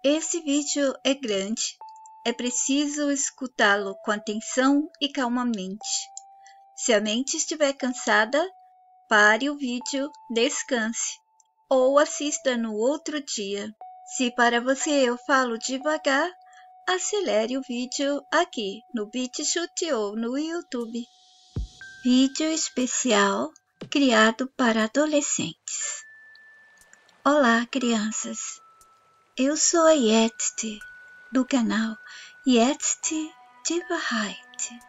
Esse vídeo é grande, é preciso escutá-lo com atenção e calmamente. Se a mente estiver cansada, pare o vídeo, descanse ou assista no outro dia. Se para você eu falo devagar, acelere o vídeo aqui no BitChute ou no YouTube. Vídeo especial criado para adolescentes. Olá, crianças! Eu sou a Yetzi, do canal Yetzi de Wahrheit.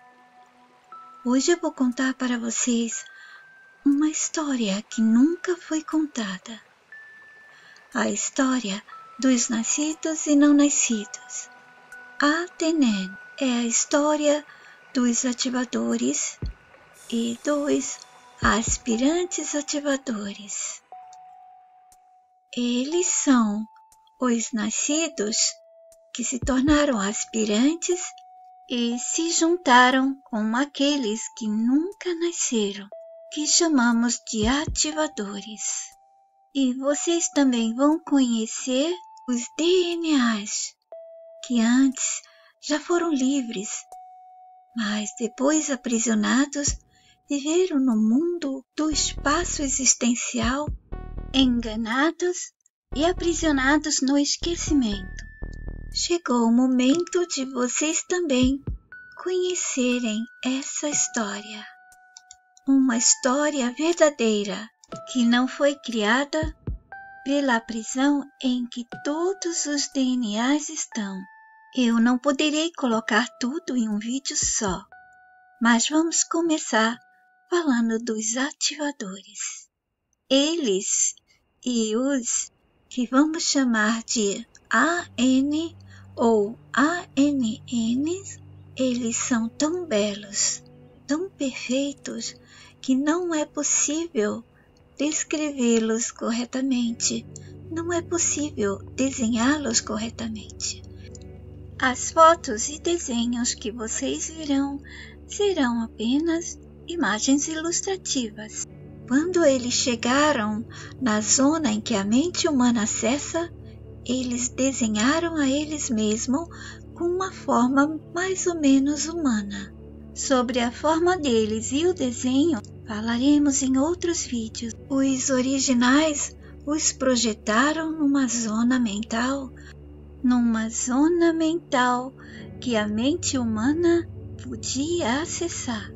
Hoje eu vou contar para vocês uma história que nunca foi contada. A história dos nascidos e não nascidos. Atenen é a história dos ativadores e dos aspirantes ativadores. Eles são os nascidos que se tornaram aspirantes e se juntaram com aqueles que nunca nasceram, que chamamos de ativadores. E vocês também vão conhecer os DNAs, que antes já foram livres, mas depois aprisionados, viveram no mundo do espaço existencial, enganados e aprisionados no esquecimento. Chegou o momento de vocês também conhecerem essa história. Uma história verdadeira que não foi criada pela prisão em que todos os DNAs estão. Eu não poderei colocar tudo em um vídeo só, mas vamos começar falando dos ativadores. Eles e os que vamos chamar de AN ou ANNs, eles são tão belos, tão perfeitos, que não é possível descrevê-los corretamente, não é possível desenhá-los corretamente. As fotos e desenhos que vocês verão serão apenas imagens ilustrativas. Quando eles chegaram na zona em que a mente humana acessa, eles desenharam a eles mesmos com uma forma mais ou menos humana. Sobre a forma deles e o desenho, falaremos em outros vídeos. Os originais os projetaram numa zona mental que a mente humana podia acessar.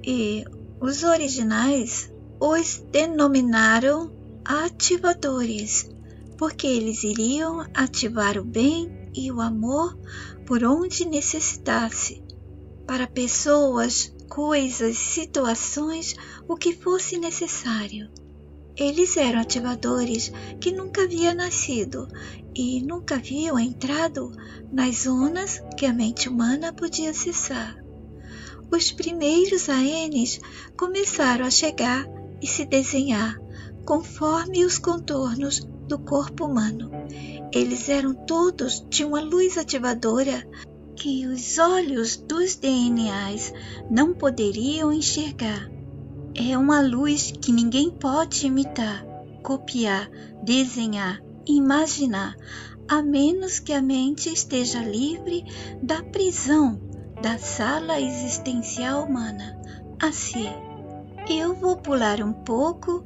E os originais os denominaram ativadores, porque eles iriam ativar o bem e o amor por onde necessitasse, para pessoas, coisas, situações, o que fosse necessário. Eles eram ativadores que nunca haviam nascido e nunca haviam entrado nas zonas que a mente humana podia acessar. Os primeiros ANs começaram a chegar e se desenhar conforme os contornos do corpo humano. Eles eram todos de uma luz ativadora que os olhos dos DNAs não poderiam enxergar. É uma luz que ninguém pode imitar, copiar, desenhar, imaginar, a menos que a mente esteja livre da prisão da sala existencial humana. Assim, eu vou pular um pouco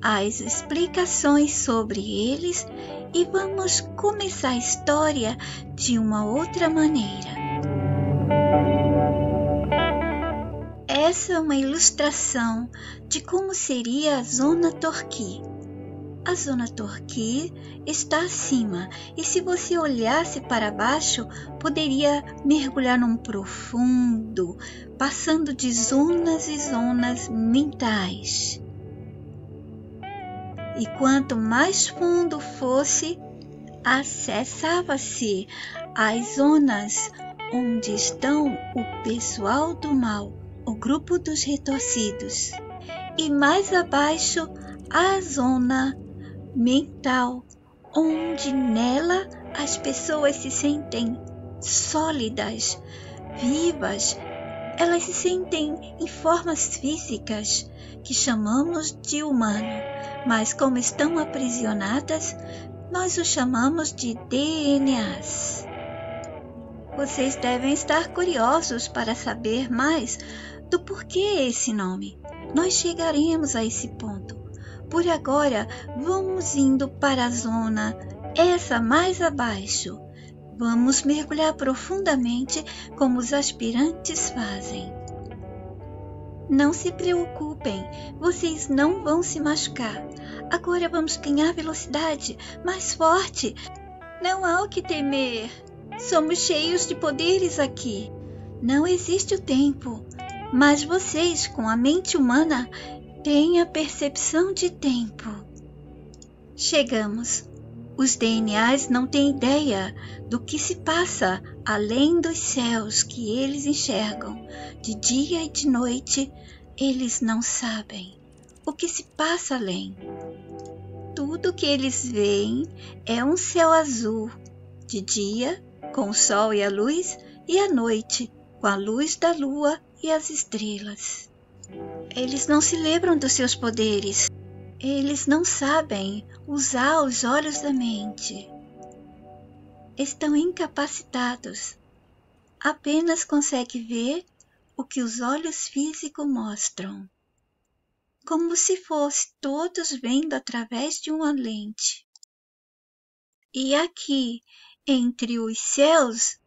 as explicações sobre eles e vamos começar a história de uma outra maneira. Essa é uma ilustração de como seria a zona Torquay. A zona Torquay está acima e se você olhasse para baixo, poderia mergulhar num profundo, passando de zonas e zonas mentais. E quanto mais fundo fosse, acessava-se as zonas onde estão o pessoal do mal, o grupo dos retorcidos. E mais abaixo, a zona mental, onde nela as pessoas se sentem sólidas, vivas. Elas se sentem em formas físicas que chamamos de humano, mas como estão aprisionadas, Nós o chamamos de DNAs. Vocês devem estar curiosos para saber mais do porquê esse nome. Nós chegaremos a esse ponto. Por agora, vamos indo para a zona, essa mais abaixo. Vamos mergulhar profundamente como os aspirantes fazem. Não se preocupem, vocês não vão se machucar. Agora vamos ganhar velocidade, mais forte. Não há o que temer. Somos cheios de poderes aqui. Não existe o tempo, mas vocês, com a mente humana, têm a percepção de tempo. Chegamos. Os DNAs não têm ideia do que se passa além dos céus que eles enxergam. De dia e de noite, eles não sabem o que se passa além. Tudo que eles veem é um céu azul, de dia, com o sol e a luz, e à noite, com a luz da lua e as estrelas. Eles não se lembram dos seus poderes. Eles não sabem usar os olhos da mente. Estão incapacitados. Apenas conseguem ver o que os olhos físicos mostram, como se fosse todos vendo através de uma lente. E aqui, entre os céus,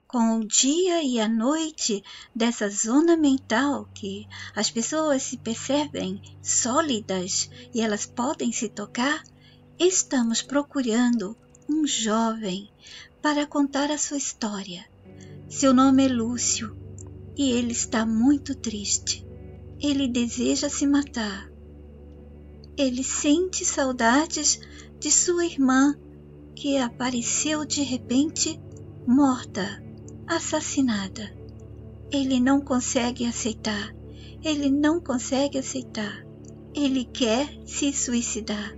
com o dia e a noite dessa zona mental que as pessoas se percebem sólidas e elas podem se tocar, estamos procurando um jovem para contar a sua história. Seu nome é Lúcio e ele está muito triste. Ele deseja se matar. Ele sente saudades de sua irmã que apareceu de repente morta, assassinada. Ele não consegue aceitar. Ele não consegue aceitar. Ele quer se suicidar,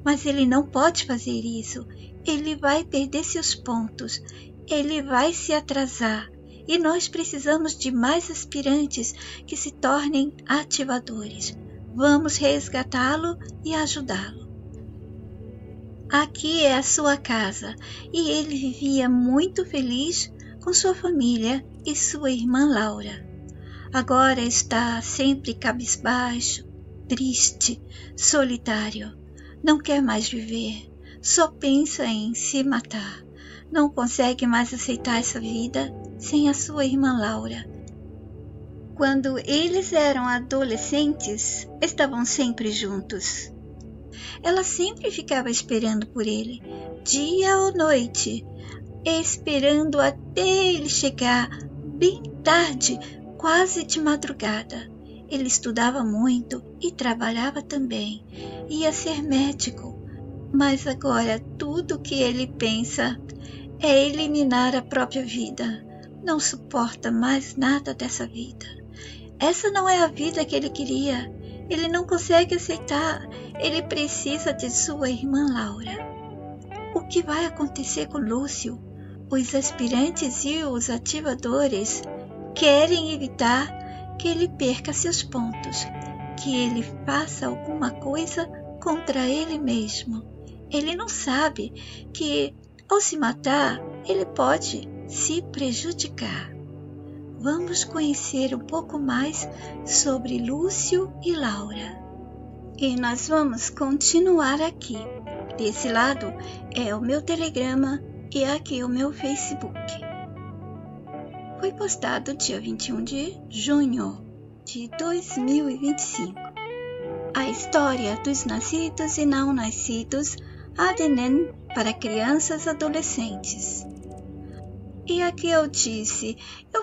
mas ele não pode fazer isso. Ele vai perder seus pontos. Ele vai se atrasar. E nós precisamos de mais aspirantes que se tornem ativadores. Vamos resgatá-lo e ajudá-lo. Aqui é a sua casa e ele vivia muito feliz com sua família e sua irmã Laura. Agora está sempre cabisbaixo, triste, solitário. Não quer mais viver, só pensa em se matar. Não consegue mais aceitar essa vida sem a sua irmã Laura. Quando eles eram adolescentes, estavam sempre juntos. Ela sempre ficava esperando por ele, dia ou noite, esperando até ele chegar bem tarde, quase de madrugada. Ele estudava muito e trabalhava também. Ia ser médico, mas agora tudo que ele pensa é eliminar a própria vida. Não suporta mais nada dessa vida. Essa não é a vida que ele queria. Ele não consegue aceitar. Ele precisa de sua irmã Laura. O que vai acontecer com Lúcio? Os aspirantes e os ativadores querem evitar que ele perca seus pontos, que ele faça alguma coisa contra ele mesmo. Ele não sabe que, ao se matar, ele pode se prejudicar. Vamos conhecer um pouco mais sobre Lúcio e Laura. E nós vamos continuar aqui. Desse lado é o meu Telegrama e aqui o meu Facebook. Foi postado dia 21 de junho de 2025. A história dos nascidos e não nascidos ADNN para crianças e adolescentes. E aqui eu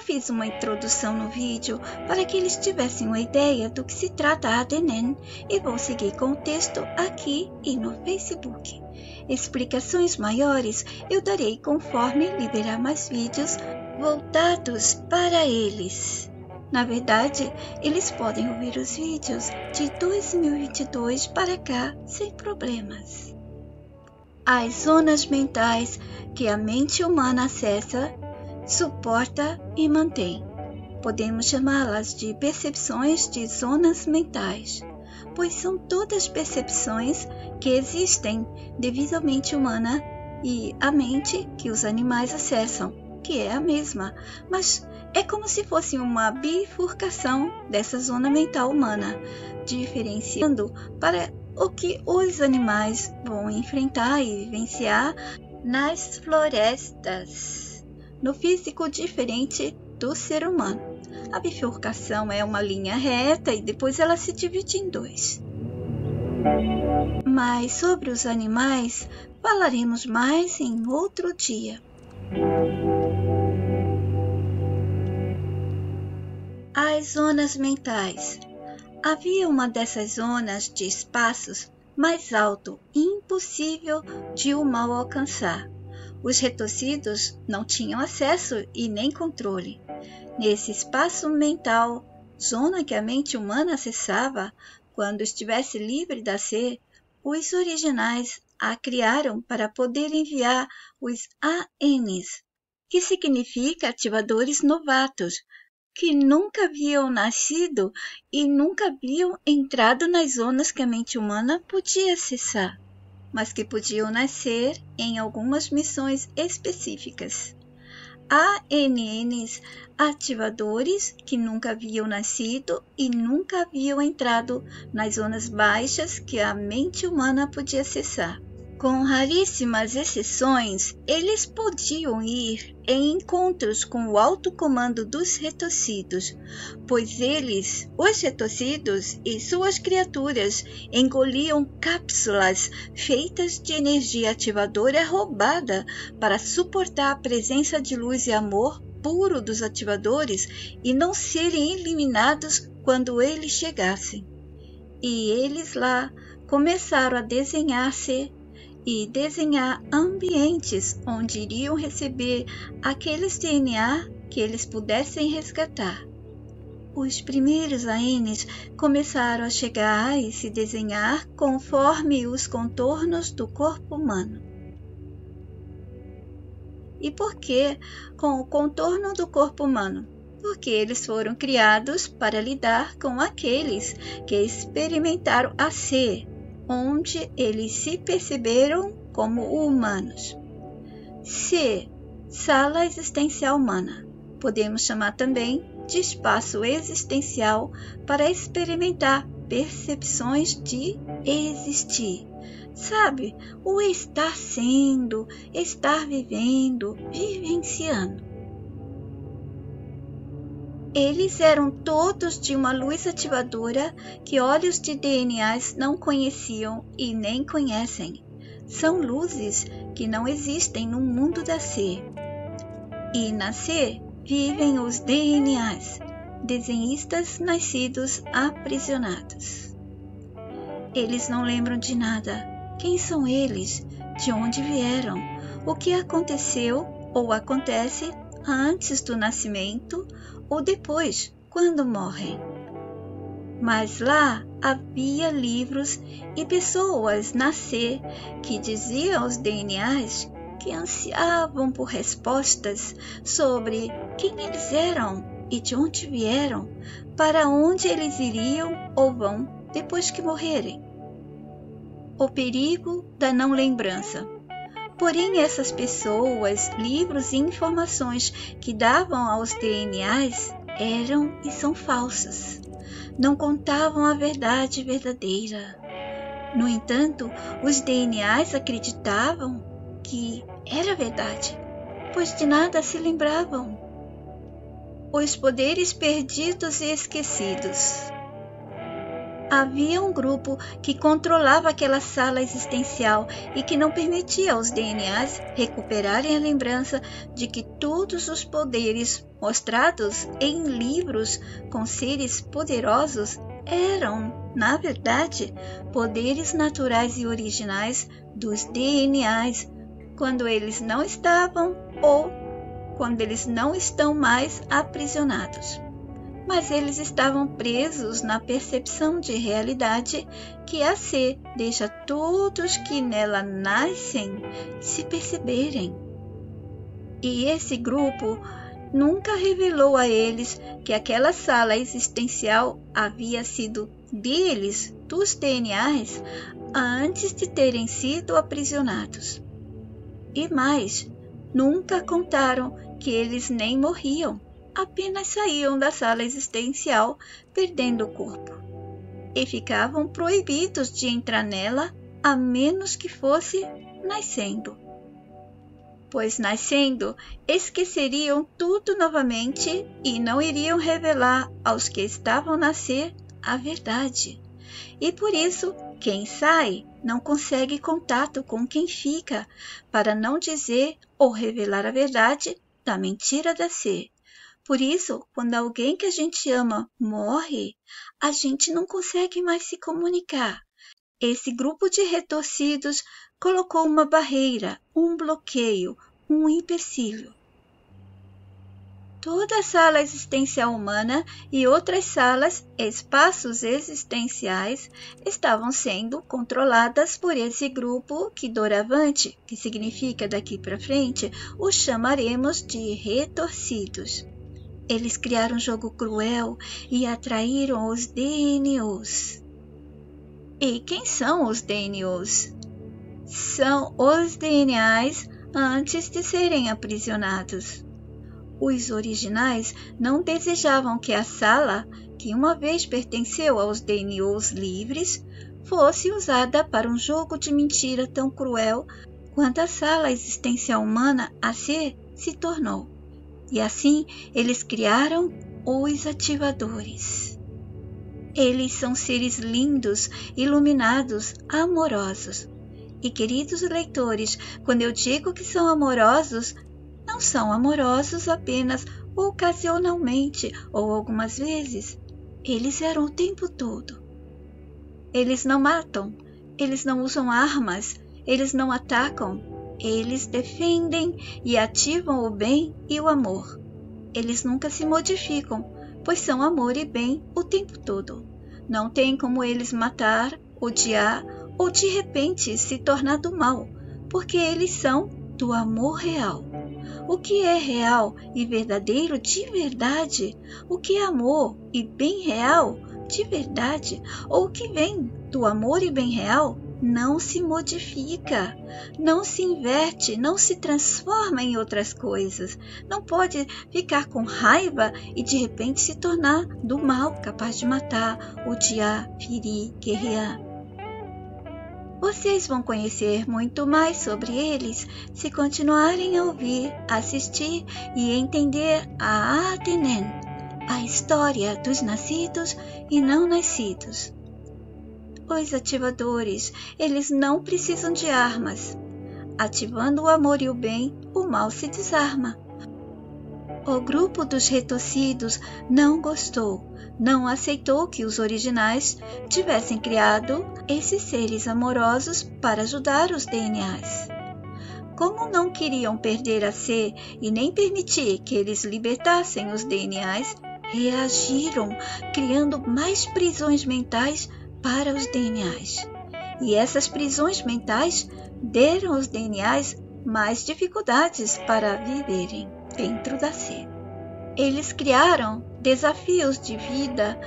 fiz uma introdução no vídeo para que eles tivessem uma ideia do que se trata a ADNN e vou seguir com o texto aqui e no Facebook. Explicações maiores eu darei conforme liberar mais vídeos voltados para eles. Na verdade, eles podem ouvir os vídeos de 2022 para cá sem problemas. As zonas mentais que a mente humana acessa, suporta e mantém. Podemos chamá-las de percepções de zonas mentais. pois são todas percepções que existem devido à mente humana e à mente que os animais acessam, que é a mesma, mas é como se fosse uma bifurcação dessa zona mental humana, diferenciando para o que os animais vão enfrentar e vivenciar nas florestas, no físico diferente do ser humano. A bifurcação é uma linha reta e depois ela se divide em dois. Mas sobre os animais falaremos mais em outro dia. As zonas mentais. Havia uma dessas zonas de espaços mais alto e impossível de o mal alcançar. Os retorcidos não tinham acesso e nem controle. Nesse espaço mental, zona que a mente humana acessava quando estivesse livre da ser, os originais a criaram para poder enviar os ANs, que significa ativadores novatos, que nunca haviam nascido e nunca haviam entrado nas zonas que a mente humana podia acessar, mas que podiam nascer em algumas missões específicas. ANNs ativadores que nunca haviam nascido e nunca haviam entrado nas zonas baixas que a mente humana podia acessar. Com raríssimas exceções, eles podiam ir em encontros com o alto comando dos retorcidos, pois eles, os retorcidos e suas criaturas, engoliam cápsulas feitas de energia ativadora roubada para suportar a presença de luz e amor puro dos ativadores e não serem eliminados quando eles chegassem. E eles lá começaram a desenhar-se e desenhar ambientes onde iriam receber aqueles DNA que eles pudessem resgatar. Os primeiros ANs começaram a chegar e se desenhar conforme os contornos do corpo humano. E por que com o contorno do corpo humano? Porque eles foram criados para lidar com aqueles que experimentaram a ser, onde eles se perceberam como humanos. C. Sala existencial humana. Podemos chamar também de espaço existencial para experimentar percepções de existir. Sabe, o estar sendo, estar vivendo, vivenciando. Eles eram todos de uma luz ativadora que olhos de DNAs não conheciam e nem conhecem. São luzes que não existem no mundo da ser. E na ser vivem os DNAs, desenhistas nascidos aprisionados. Eles não lembram de nada. Quem são eles? De onde vieram? O que aconteceu ou acontece antes do nascimento ou depois, quando morrem. Mas lá havia livros e pessoas na ser que diziam aos DNAs que ansiavam por respostas sobre quem eles eram e de onde vieram, para onde eles iriam ou vão depois que morrerem. O perigo da não lembrança. Porém, essas pessoas, livros e informações que davam aos DNAs eram e são falsas. Não contavam a verdade verdadeira. No entanto, os DNAs acreditavam que era verdade, pois de nada se lembravam. Os poderes perdidos e esquecidos. Havia um grupo que controlava aquela sala existencial e que não permitia aos DNAs recuperarem a lembrança de que todos os poderes mostrados em livros com seres poderosos eram, na verdade, poderes naturais e originais dos DNAs, quando eles não estavam ou quando eles não estão mais aprisionados. Mas eles estavam presos na percepção de realidade que a ser deixa todos que nela nascem se perceberem. E esse grupo nunca revelou a eles que aquela sala existencial havia sido deles, dos DNAs, antes de terem sido aprisionados. E mais, nunca contaram que eles nem morriam, apenas saíam da sala existencial perdendo o corpo. E ficavam proibidos de entrar nela a menos que fosse nascendo. Pois nascendo, esqueceriam tudo novamente e não iriam revelar aos que estavam a nascer a verdade. E por isso, quem sai não consegue contato com quem fica, para não dizer ou revelar a verdade da mentira da ser. Por isso, quando alguém que a gente ama morre, a gente não consegue mais se comunicar. Esse grupo de retorcidos colocou uma barreira, um bloqueio, um empecilho. Toda a sala existencial humana e outras salas, espaços existenciais, estavam sendo controladas por esse grupo que doravante, que significa daqui para frente, os chamaremos de retorcidos. Eles criaram um jogo cruel e atraíram os DNOs. E quem são os DNOs? São os DNAs antes de serem aprisionados. Os originais não desejavam que a sala, que uma vez pertenceu aos DNOs livres, fosse usada para um jogo de mentira tão cruel quanto a sala existencial humana a ser se tornou. E assim eles criaram os ativadores. Eles são seres lindos, iluminados, amorosos. E queridos leitores, quando eu digo que são amorosos, não são amorosos apenas ocasionalmente ou algumas vezes. Eles eram o tempo todo. Eles não matam, eles não usam armas, eles não atacam, eles defendem e ativam o bem e o amor. Eles nunca se modificam, pois são amor e bem o tempo todo. Não tem como eles matar, odiar ou de repente se tornar do mal, porque eles são do amor real. O que é real e verdadeiro de verdade? O que é amor e bem real de verdade? Ou o que vem do amor e bem real não se modifica, não se inverte, não se transforma em outras coisas. Não pode ficar com raiva e de repente se tornar do mal, capaz de matar, odiar, ferir, guerrear. Vocês vão conhecer muito mais sobre eles se continuarem a ouvir, assistir e entender a Atenen, a história dos nascidos e não nascidos. Os ativadores, eles não precisam de armas. Ativando o amor e o bem, o mal se desarma. O grupo dos retorcidos não gostou, não aceitou que os originais tivessem criado esses seres amorosos para ajudar os DNAs. Como não queriam perder a ser e nem permitir que eles libertassem os DNAs, reagiram, criando mais prisões mentais para os DNAs. E essas prisões mentais deram aos DNAs mais dificuldades para viverem dentro da ser. Eles criaram desafios de vida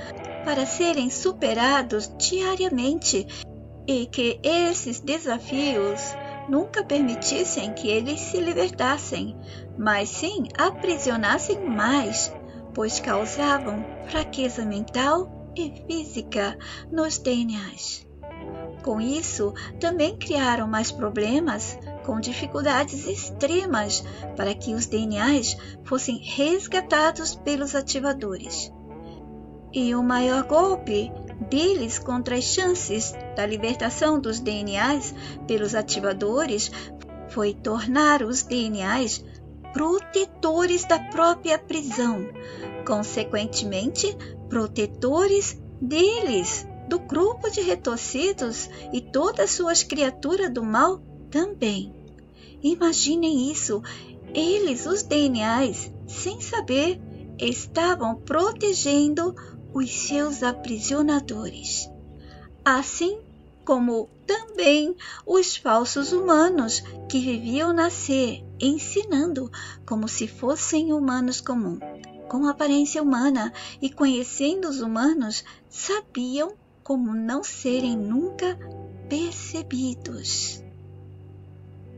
para serem superados diariamente e que esses desafios nunca permitissem que eles se libertassem, mas sim aprisionassem mais, pois causavam fraqueza mental e física nos DNAs. Com isso, também criaram mais problemas, com dificuldades extremas para que os DNAs fossem resgatados pelos ativadores. E o maior golpe deles contra as chances da libertação dos DNAs pelos ativadores foi tornar os DNAs protetores da própria prisão, consequentemente, protetores deles, do grupo de retorcidos e todas suas criaturas do mal também. Imaginem isso, eles, os DNAs, sem saber, estavam protegendo os seus aprisionadores. Assim, como também os falsos humanos que viviam na Sé, ensinando como se fossem humanos comuns, com aparência humana, e conhecendo os humanos, sabiam como não serem nunca percebidos.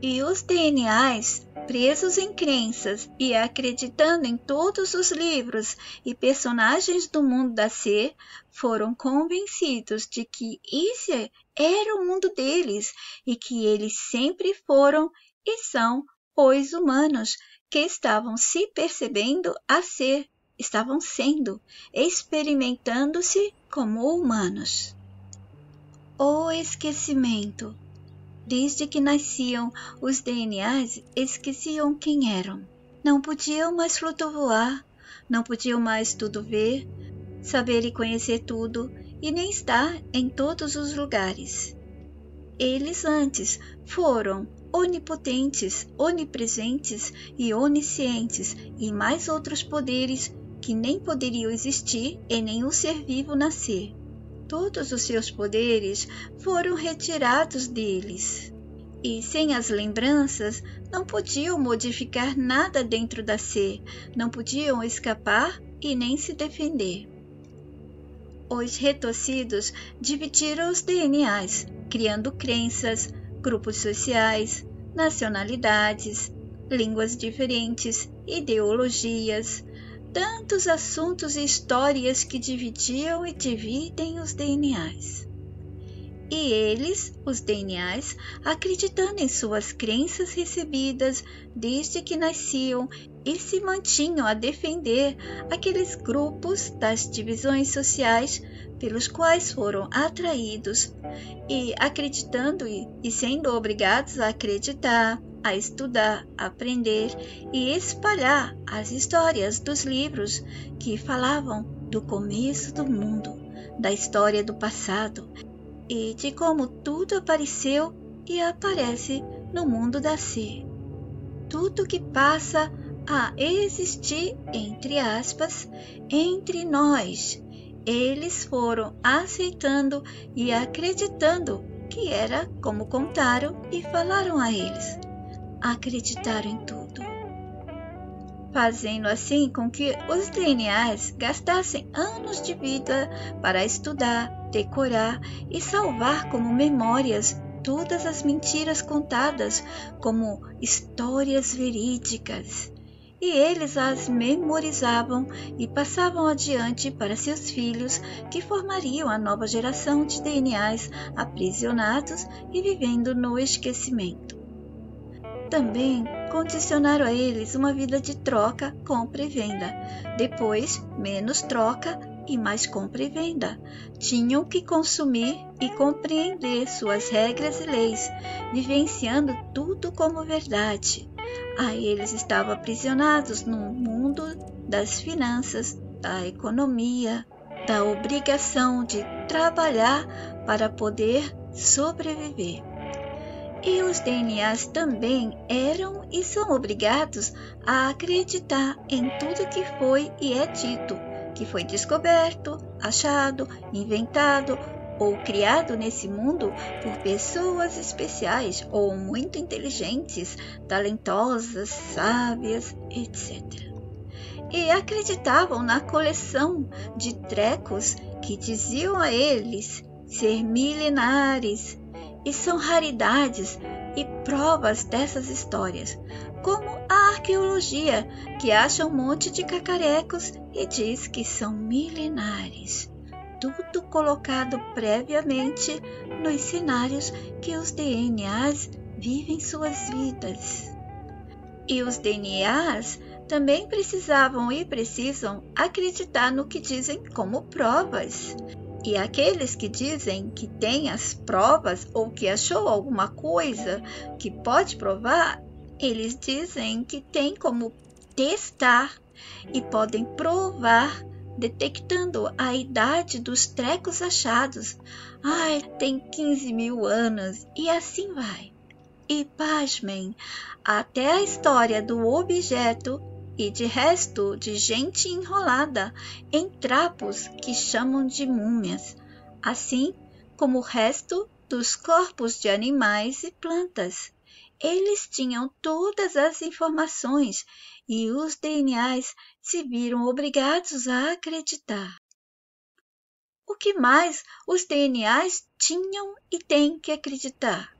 E os DNAs, presos em crenças e acreditando em todos os livros e personagens do mundo da Sé, foram convencidos de que esse era o mundo deles e que eles sempre foram e são os humanos que estavam se percebendo a ser, estavam sendo, experimentando-se como humanos. O esquecimento. Desde que nasciam, os DNAs esqueciam quem eram. Não podiam mais flutuar, não podiam mais tudo ver, saber e conhecer tudo, e nem estar em todos os lugares. Eles antes foram onipotentes, onipresentes e oniscientes, e mais outros poderes que nem poderiam existir em nenhum ser vivo nascer. Todos os seus poderes foram retirados deles. E sem as lembranças, não podiam modificar nada dentro da Sé, não podiam escapar e nem se defender. Os retorcidos dividiram os DNAs, criando crenças, grupos sociais, nacionalidades, línguas diferentes, ideologias, tantos assuntos e histórias que dividiam e dividem os DNAs. E eles, os DNAs, acreditando em suas crenças recebidas desde que nasciam, e se mantinham a defender aqueles grupos das divisões sociais pelos quais foram atraídos, e acreditando e sendo obrigados a acreditar, a estudar, aprender e espalhar as histórias dos livros que falavam do começo do mundo, da história do passado e de como tudo apareceu e aparece no mundo da Sé. Tudo que passa a existir, entre aspas, entre nós. Eles foram aceitando e acreditando que era como contaram e falaram a eles. Acreditaram em tudo, fazendo assim com que os DNAs gastassem anos de vida para estudar, decorar e salvar como memórias todas as mentiras contadas como histórias verídicas. E eles as memorizavam e passavam adiante para seus filhos, que formariam a nova geração de DNAs aprisionados e vivendo no esquecimento. Também condicionaram a eles uma vida de troca, compra e venda. Depois, menos troca e mais compra e venda. Tinham que consumir e compreender suas regras e leis, vivenciando tudo como verdade. Aí eles estavam aprisionados no mundo das finanças, da economia, da obrigação de trabalhar para poder sobreviver. E os DNAs também eram e são obrigados a acreditar em tudo que foi e é dito, que foi descoberto, achado, inventado ou criado nesse mundo por pessoas especiais ou muito inteligentes, talentosas, sábias, etc. E acreditavam na coleção de trecos que diziam a eles ser milenares, e são raridades e provas dessas histórias, como a arqueologia, que acha um monte de cacarecos e diz que são milenares. Tudo colocado previamente nos cenários que os DNAs vivem suas vidas. E os DNAs também precisavam e precisam acreditar no que dizem como provas. E aqueles que dizem que têm as provas ou que achou alguma coisa que pode provar, eles dizem que tem como testar e podem provar detectando a idade dos trecos achados. Ai, tem 15.000 anos e assim vai. E pasmem, até a história do objeto e de resto de gente enrolada em trapos que chamam de múmias, assim como o resto dos corpos de animais e plantas. Eles tinham todas as informações e os DNAs se viram obrigados a acreditar. O que mais os DNAs tinham e têm que acreditar?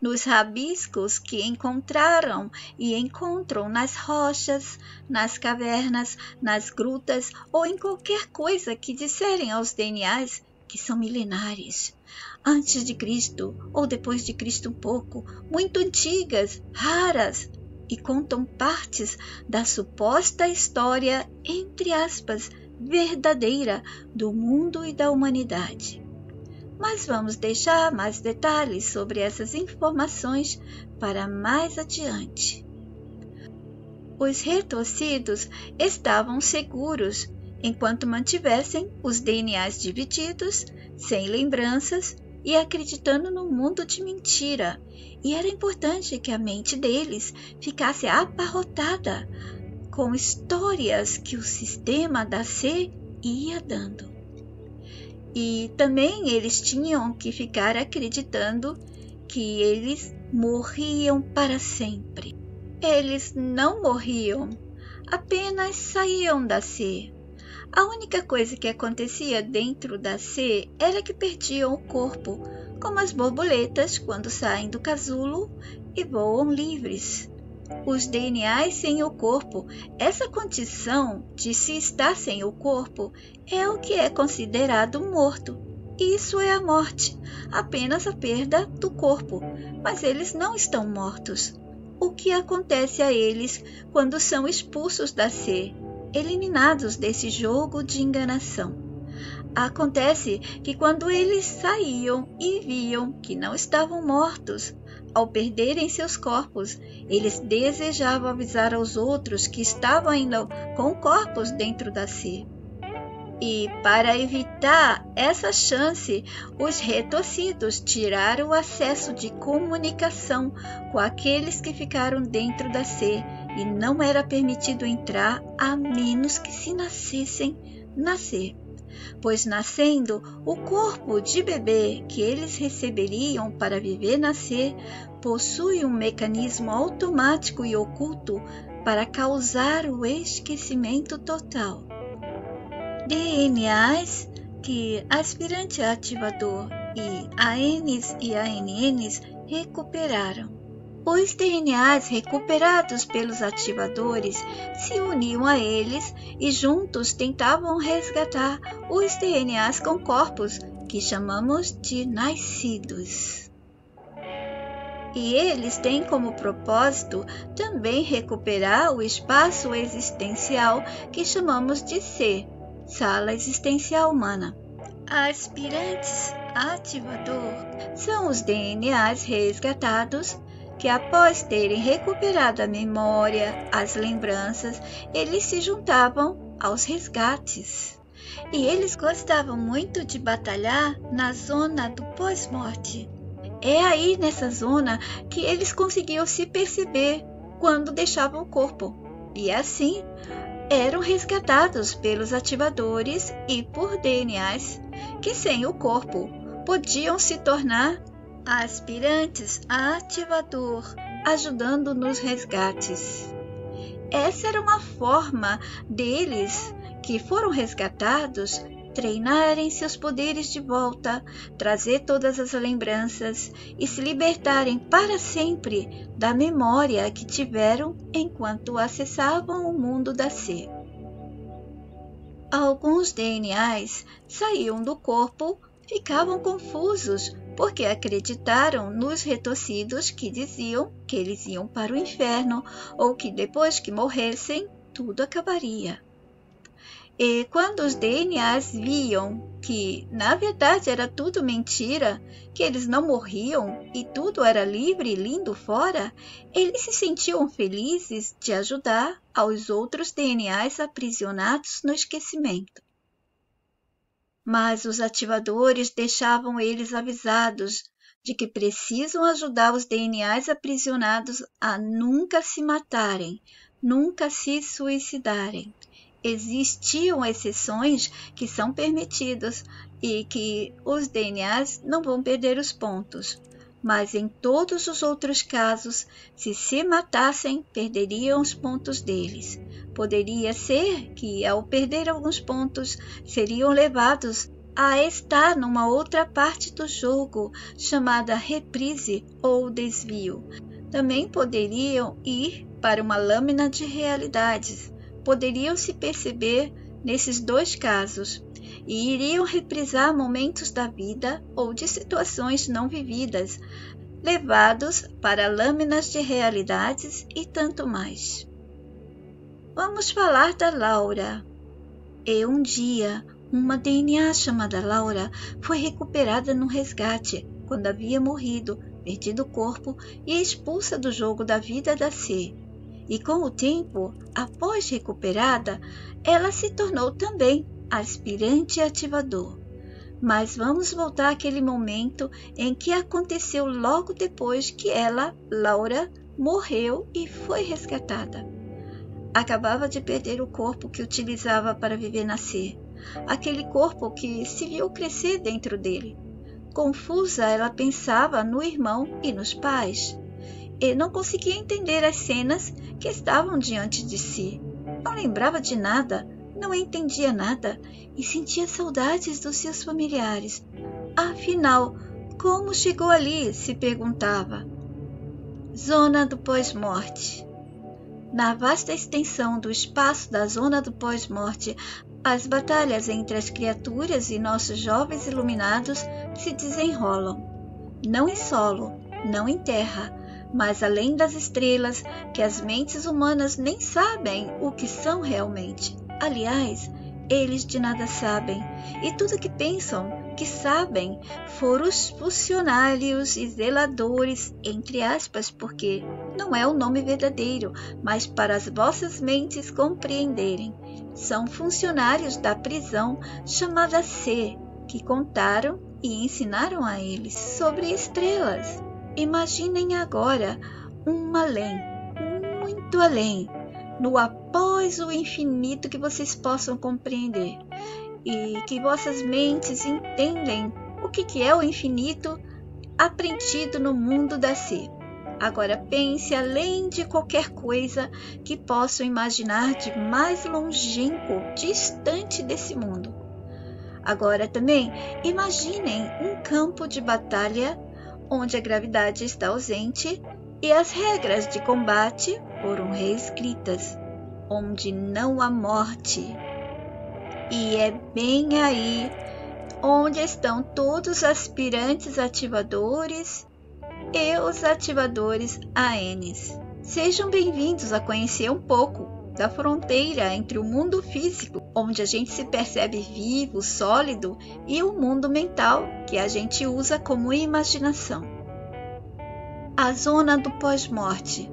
Nos rabiscos que encontraram e encontram nas rochas, nas cavernas, nas grutas ou em qualquer coisa que disserem aos DNAs que são milenares, antes de Cristo ou depois de Cristo um pouco, muito antigas, raras, e contam partes da suposta história, entre aspas, verdadeira do mundo e da humanidade. Mas vamos deixar mais detalhes sobre essas informações para mais adiante. Os retorcidos estavam seguros enquanto mantivessem os DNAs divididos, sem lembranças e acreditando no mundo de mentira. E era importante que a mente deles ficasse abarrotada com histórias que o sistema da C ia dando. E também eles tinham que ficar acreditando que eles morriam para sempre. Eles não morriam, apenas saíam da C. A única coisa que acontecia dentro da C era que perdiam o corpo, como as borboletas quando saem do casulo e voam livres. Os DNAs sem o corpo, essa condição de se estar sem o corpo, é o que é considerado morto. Isso é a morte, apenas a perda do corpo, mas eles não estão mortos. O que acontece a eles quando são expulsos da C, eliminados desse jogo de enganação? Acontece que quando eles saíam e viam que não estavam mortos, ao perderem seus corpos, eles desejavam avisar aos outros que estavam ainda com corpos dentro da C. E, para evitar essa chance, os retorcidos tiraram o acesso de comunicação com aqueles que ficaram dentro da C e não era permitido entrar a menos que se nascessem na C. Pois nascendo, o corpo de bebê que eles receberiam para viver na C possui um mecanismo automático e oculto para causar o esquecimento total. DNAs que aspirante ativador e ANs e ANNs recuperaram. Os DNAs recuperados pelos ativadores se uniam a eles e juntos tentavam resgatar os DNAs com corpos, que chamamos de nascidos. E eles têm como propósito também recuperar o espaço existencial que chamamos de C, sala existencial humana. Aspirantes ativador são os DNAs resgatados que, após terem recuperado a memória, as lembranças, eles se juntavam aos resgates. E eles gostavam muito de batalhar na zona do pós-morte. É aí nessa zona que eles conseguiam se perceber quando deixavam o corpo. E assim eram resgatados pelos ativadores e por DNAs que, sem o corpo, podiam se tornar aspirantes a ativador, ajudando nos resgates. Essa era uma forma deles, que foram resgatados, treinarem seus poderes de volta, trazer todas as lembranças e se libertarem para sempre da memória que tiveram enquanto acessavam o mundo da C. Alguns DNAs saíam do corpo, ficavam confusos, porque acreditaram nos retorcidos que diziam que eles iam para o inferno ou que depois que morressem, tudo acabaria. E quando os DNAs viam que, na verdade, era tudo mentira, que eles não morriam e tudo era livre e lindo fora, eles se sentiam felizes de ajudar aos outros DNAs aprisionados no esquecimento. Mas os ativadores deixavam eles avisados de que precisam ajudar os DNAs aprisionados a nunca se matarem, nunca se suicidarem. Existiam exceções que são permitidas, e que os DNAs não vão perder os pontos. Mas em todos os outros casos, se matassem, perderiam os pontos deles. Poderia ser que, ao perder alguns pontos, seriam levados a estar numa outra parte do jogo, chamada reprise ou desvio. Também poderiam ir para uma lâmina de realidades. Poderiam se perceber nesses dois casos e iriam reprisar momentos da vida ou de situações não vividas, levados para lâminas de realidades e tanto mais. Vamos falar da Laura. E um dia, uma DNA chamada Laura foi recuperada no resgate, quando havia morrido, perdido o corpo e expulsa do jogo da vida da C. E com o tempo, após recuperada, ela se tornou também aspirante ativador. Mas vamos voltar àquele momento em que aconteceu logo depois que ela, Laura, morreu e foi resgatada. Acabava de perder o corpo que utilizava para viver na C, aquele corpo que se viu crescer dentro dele. Confusa, ela pensava no irmão e nos pais, e não conseguia entender as cenas que estavam diante de si. Não lembrava de nada, não entendia nada e sentia saudades dos seus familiares. Afinal, como chegou ali? Se perguntava. Zona do pós-morte. Na vasta extensão do espaço da zona do pós-morte, as batalhas entre as criaturas e nossos jovens iluminados se desenrolam. Não em solo, não em terra, mas além das estrelas, que as mentes humanas nem sabem o que são realmente. Aliás, eles de nada sabem, e tudo que pensam que sabem foram os funcionários e zeladores, entre aspas, porque não é o nome verdadeiro, mas para as vossas mentes compreenderem. São funcionários da prisão chamada C, que contaram e ensinaram a eles sobre estrelas. Imaginem agora um além, muito além, no após o infinito que vocês possam compreender e que vossas mentes entendem o que é o infinito aprendido no mundo da C. Agora pense além de qualquer coisa que possam imaginar de mais longínquo, distante desse mundo. Agora também imaginem um campo de batalha onde a gravidade está ausente e as regras de combate foram reescritas, onde não há morte. E é bem aí onde estão todos os aspirantes ativadores e os ativadores ANs. Sejam bem-vindos a conhecer um pouco da fronteira entre o mundo físico, onde a gente se percebe vivo, sólido, e o mundo mental, que a gente usa como imaginação. A zona do pós-morte.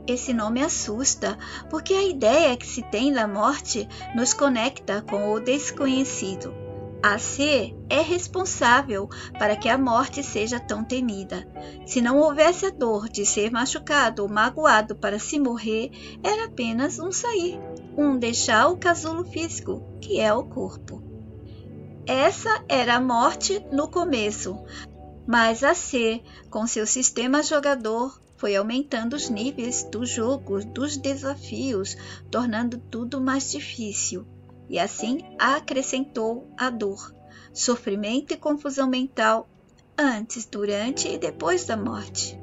Esse nome assusta, porque a ideia que se tem da morte nos conecta com o desconhecido. A C é responsável para que a morte seja tão temida. Se não houvesse a dor de ser machucado ou magoado para se morrer, era apenas um sair, um deixar o casulo físico, que é o corpo. Essa era a morte no começo, mas a C, com seu sistema jogador, foi aumentando os níveis do jogo, dos desafios, tornando tudo mais difícil. E assim acrescentou a dor, sofrimento e confusão mental antes, durante e depois da morte.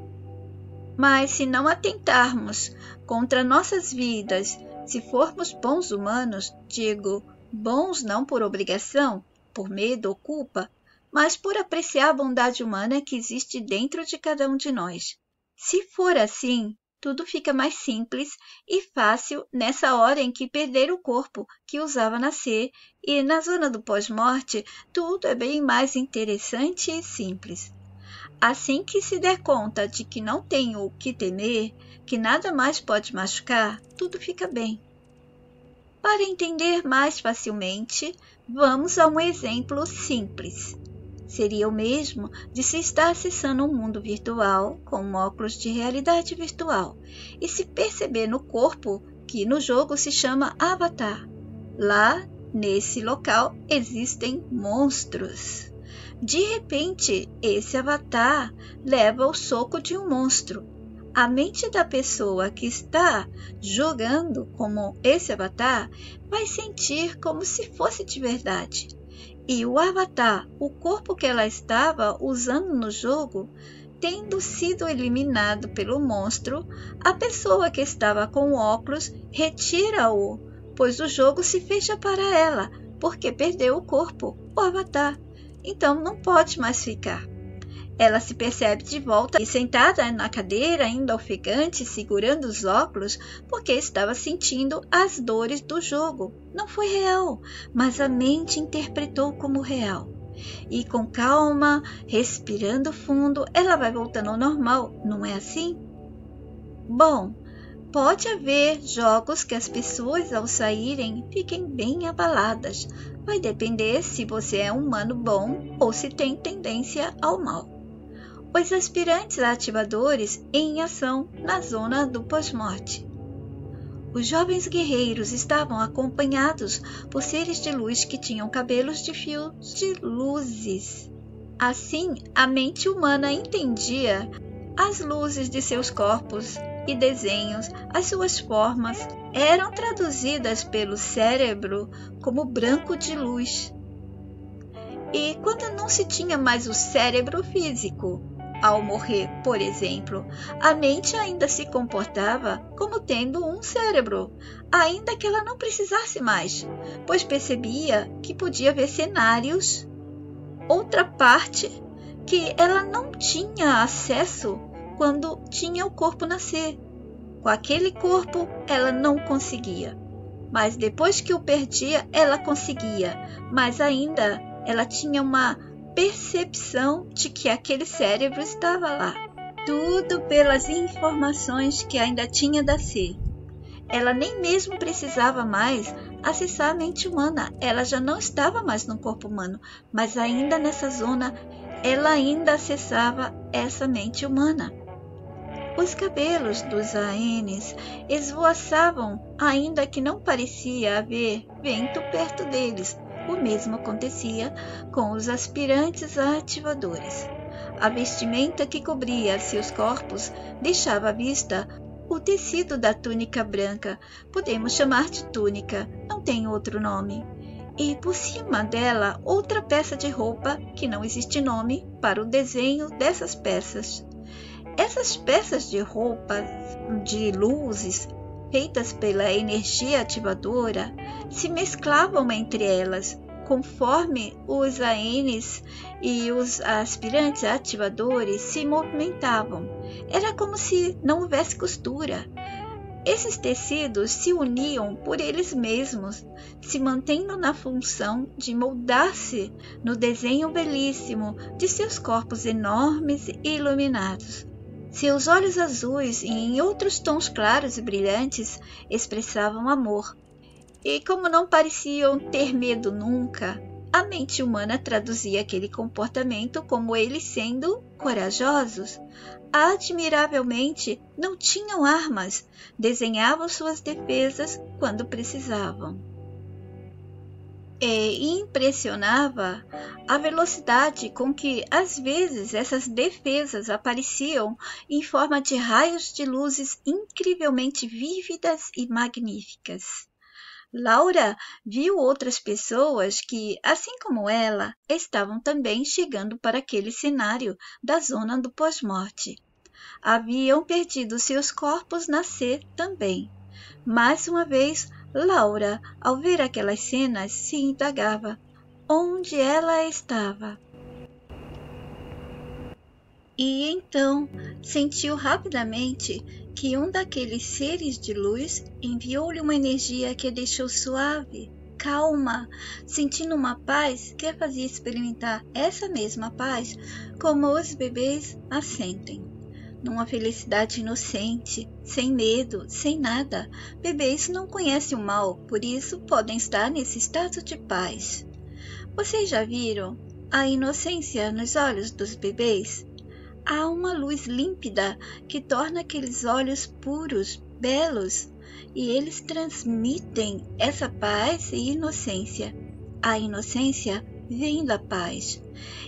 Mas se não atentarmos contra nossas vidas, se formos bons humanos, digo, bons não por obrigação, por medo ou culpa, mas por apreciar a bondade humana que existe dentro de cada um de nós. Se for assim, tudo fica mais simples e fácil nessa hora em que perder o corpo que usava nascer, e na zona do pós-morte tudo é bem mais interessante e simples. Assim que se der conta de que não tem o que temer, que nada mais pode machucar, tudo fica bem. Para entender mais facilmente, vamos a um exemplo simples. Seria o mesmo de se estar acessando um mundo virtual com um óculos de realidade virtual e se perceber no corpo que no jogo se chama Avatar. Lá nesse local existem monstros. De repente, esse avatar leva o soco de um monstro. A mente da pessoa que está jogando como esse avatar vai sentir como se fosse de verdade. E o avatar, o corpo que ela estava usando no jogo, tendo sido eliminado pelo monstro, a pessoa que estava com o óculos retira-o, pois o jogo se fecha para ela, porque perdeu o corpo, o avatar. Então não pode mais ficar. Ela se percebe de volta e sentada na cadeira, ainda ofegante, segurando os óculos, porque estava sentindo as dores do jogo. Não foi real, mas a mente interpretou como real. E com calma, respirando fundo, ela vai voltando ao normal, não é assim? Bom, pode haver jogos que as pessoas, ao saírem, fiquem bem abaladas. Vai depender se você é um humano bom ou se tem tendência ao mal. Os aspirantes ativadores em ação na zona do pós-morte. Os jovens guerreiros estavam acompanhados por seres de luz que tinham cabelos de fios de luzes. Assim, a mente humana entendia as luzes de seus corpos e desenhos, as suas formas, eram traduzidas pelo cérebro como branco de luz. E quando não se tinha mais o cérebro físico, ao morrer, por exemplo, a mente ainda se comportava como tendo um cérebro, ainda que ela não precisasse mais, pois percebia que podia ver cenários, outra parte que ela não tinha acesso quando tinha o corpo nascer. Com aquele corpo, ela não conseguia. Mas depois que o perdia, ela conseguia. Mas ainda ela tinha uma percepção de que aquele cérebro estava lá. Tudo pelas informações que ainda tinha da si. Ela nem mesmo precisava mais acessar a mente humana. Ela já não estava mais no corpo humano. Mas ainda nessa zona, ela ainda acessava essa mente humana. Os cabelos dos Aenes esvoaçavam, ainda que não parecia haver vento perto deles. O mesmo acontecia com os aspirantes a ativadores. A vestimenta que cobria seus corpos deixava à vista o tecido da túnica branca. Podemos chamar de túnica, não tem outro nome. E por cima dela outra peça de roupa que não existe nome para o desenho dessas peças. Essas peças de roupa de luzes feitas pela energia ativadora se mesclavam entre elas, conforme os Aenes e os aspirantes ativadores se movimentavam. Era como se não houvesse costura. Esses tecidos se uniam por eles mesmos, se mantendo na função de moldar-se no desenho belíssimo de seus corpos enormes e iluminados. Seus olhos azuis e em outros tons claros e brilhantes expressavam amor. E como não pareciam ter medo nunca, a mente humana traduzia aquele comportamento como eles sendo corajosos. Admiravelmente, não tinham armas, desenhavam suas defesas quando precisavam. E impressionava a velocidade com que, às vezes, essas defesas apareciam em forma de raios de luzes incrivelmente vívidas e magníficas. Laura viu outras pessoas que, assim como ela, estavam também chegando para aquele cenário da zona do pós-morte. Haviam perdido seus corpos nascer também. Mais uma vez, Laura, ao ver aquelas cenas, se indagava onde ela estava. E então sentiu rapidamente que um daqueles seres de luz enviou-lhe uma energia que a deixou suave, calma, sentindo uma paz que a fazia experimentar essa mesma paz como os bebês a sentem. Numa felicidade inocente, sem medo, sem nada. Bebês não conhecem o mal, por isso podem estar nesse estado de paz. Vocês já viram a inocência nos olhos dos bebês? Há uma luz límpida que torna aqueles olhos puros, belos, e eles transmitem essa paz e inocência. A inocência vem da paz.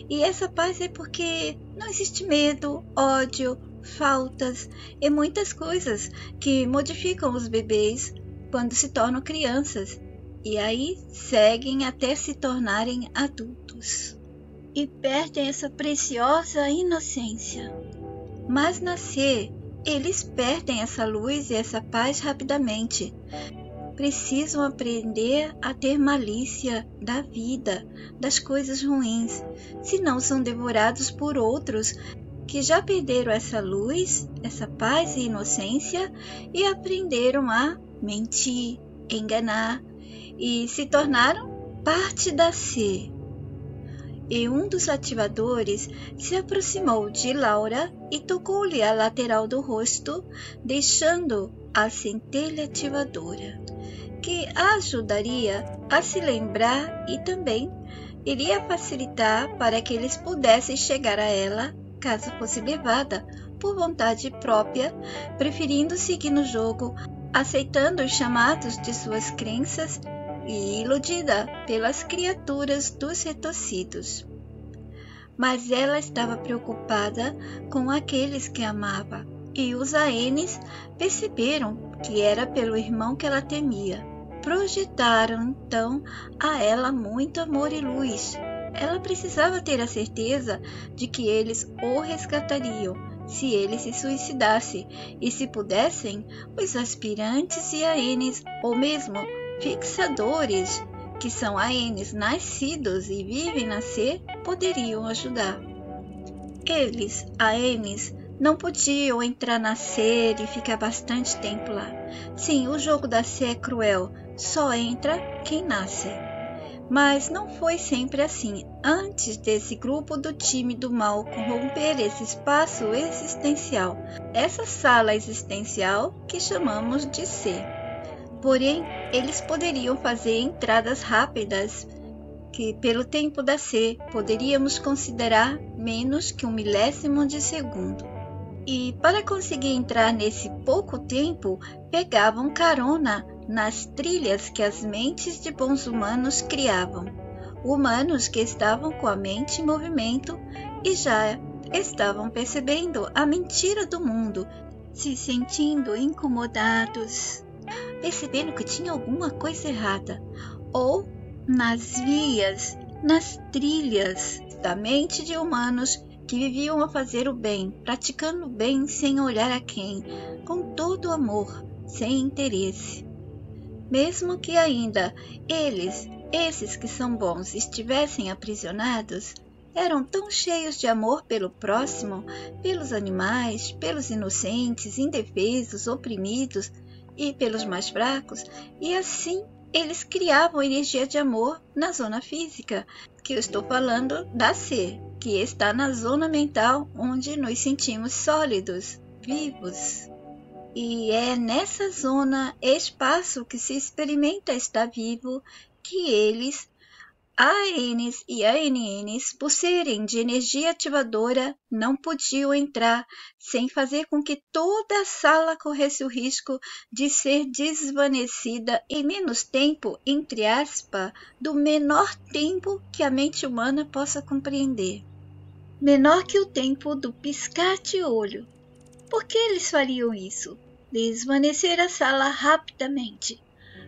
E essa paz é porque não existe medo, ódio, faltas e muitas coisas que modificam os bebês quando se tornam crianças e aí seguem até se tornarem adultos e perdem essa preciosa inocência. Mas nascer, eles perdem essa luz e essa paz rapidamente. Precisam aprender a ter malícia da vida, das coisas ruins, senão são devorados por outros que já perderam essa luz, essa paz e inocência e aprenderam a mentir, enganar e se tornaram parte da ser. E um dos ativadores se aproximou de Laura e tocou-lhe a lateral do rosto, deixando a centelha ativadora, que a ajudaria a se lembrar e também iria facilitar para que eles pudessem chegar a ela, caso fosse levada por vontade própria, preferindo seguir no jogo, aceitando os chamados de suas crenças e iludida pelas criaturas dos retorcidos. Mas ela estava preocupada com aqueles que amava, e os Aenes perceberam que era pelo irmão que ela temia. Projetaram então a ela muito amor e luz. Ela precisava ter a certeza de que eles o resgatariam se ele se suicidasse, e se pudessem, os aspirantes e Aenes, ou mesmo fixadores, que são Aenes nascidos e vivem nascer, poderiam ajudar. Eles, Aenes, não podiam entrar na Ser e ficar bastante tempo lá. Sim, o jogo da Ser é cruel, só entra quem nasce. Mas não foi sempre assim. Antes desse grupo do time do mal corromper esse espaço existencial, essa sala existencial que chamamos de Ser. Porém, eles poderiam fazer entradas rápidas, que pelo tempo da Ser poderíamos considerar menos que 1/1000 de segundo. E para conseguir entrar nesse pouco tempo, pegavam carona nas trilhas que as mentes de bons humanos criavam. Humanos que estavam com a mente em movimento e já estavam percebendo a mentira do mundo, se sentindo incomodados, percebendo que tinha alguma coisa errada, ou nas vias, nas trilhas da mente de humanos que viviam a fazer o bem, praticando o bem sem olhar a quem, com todo o amor, sem interesse. Mesmo que ainda eles, esses que são bons, estivessem aprisionados, eram tão cheios de amor pelo próximo, pelos animais, pelos inocentes, indefesos, oprimidos e pelos mais fracos, e assim eles criavam energia de amor na zona física, que eu estou falando da Ser, que está na zona mental onde nos sentimos sólidos, vivos. E é nessa zona, espaço que se experimenta estar vivo, que eles, Aenes e Aenns, por serem de energia ativadora, não podiam entrar sem fazer com que toda a sala corresse o risco de ser desvanecida em menos tempo, entre aspas, do menor tempo que a mente humana possa compreender. Menor que o tempo do piscar de olho. Por que eles fariam isso? Desvanecer a sala rapidamente.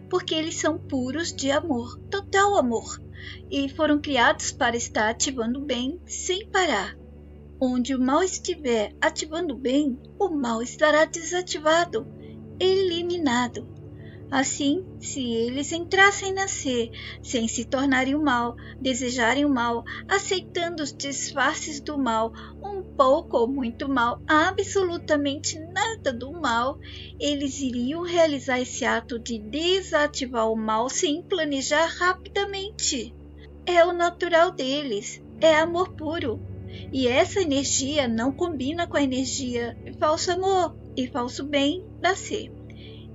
Porque eles são puros de amor, total amor, e foram criados para estar ativando o bem sem parar. Onde o mal estiver ativando o bem, o mal estará desativado, eliminado. Assim, se eles entrassem na Ser, sem se tornarem o mal, desejarem o mal, aceitando os disfarces do mal, um pouco ou muito mal, absolutamente nada do mal, eles iriam realizar esse ato de desativar o mal sem planejar rapidamente. É o natural deles, é amor puro. E essa energia não combina com a energia de falso amor e falso bem da Ser.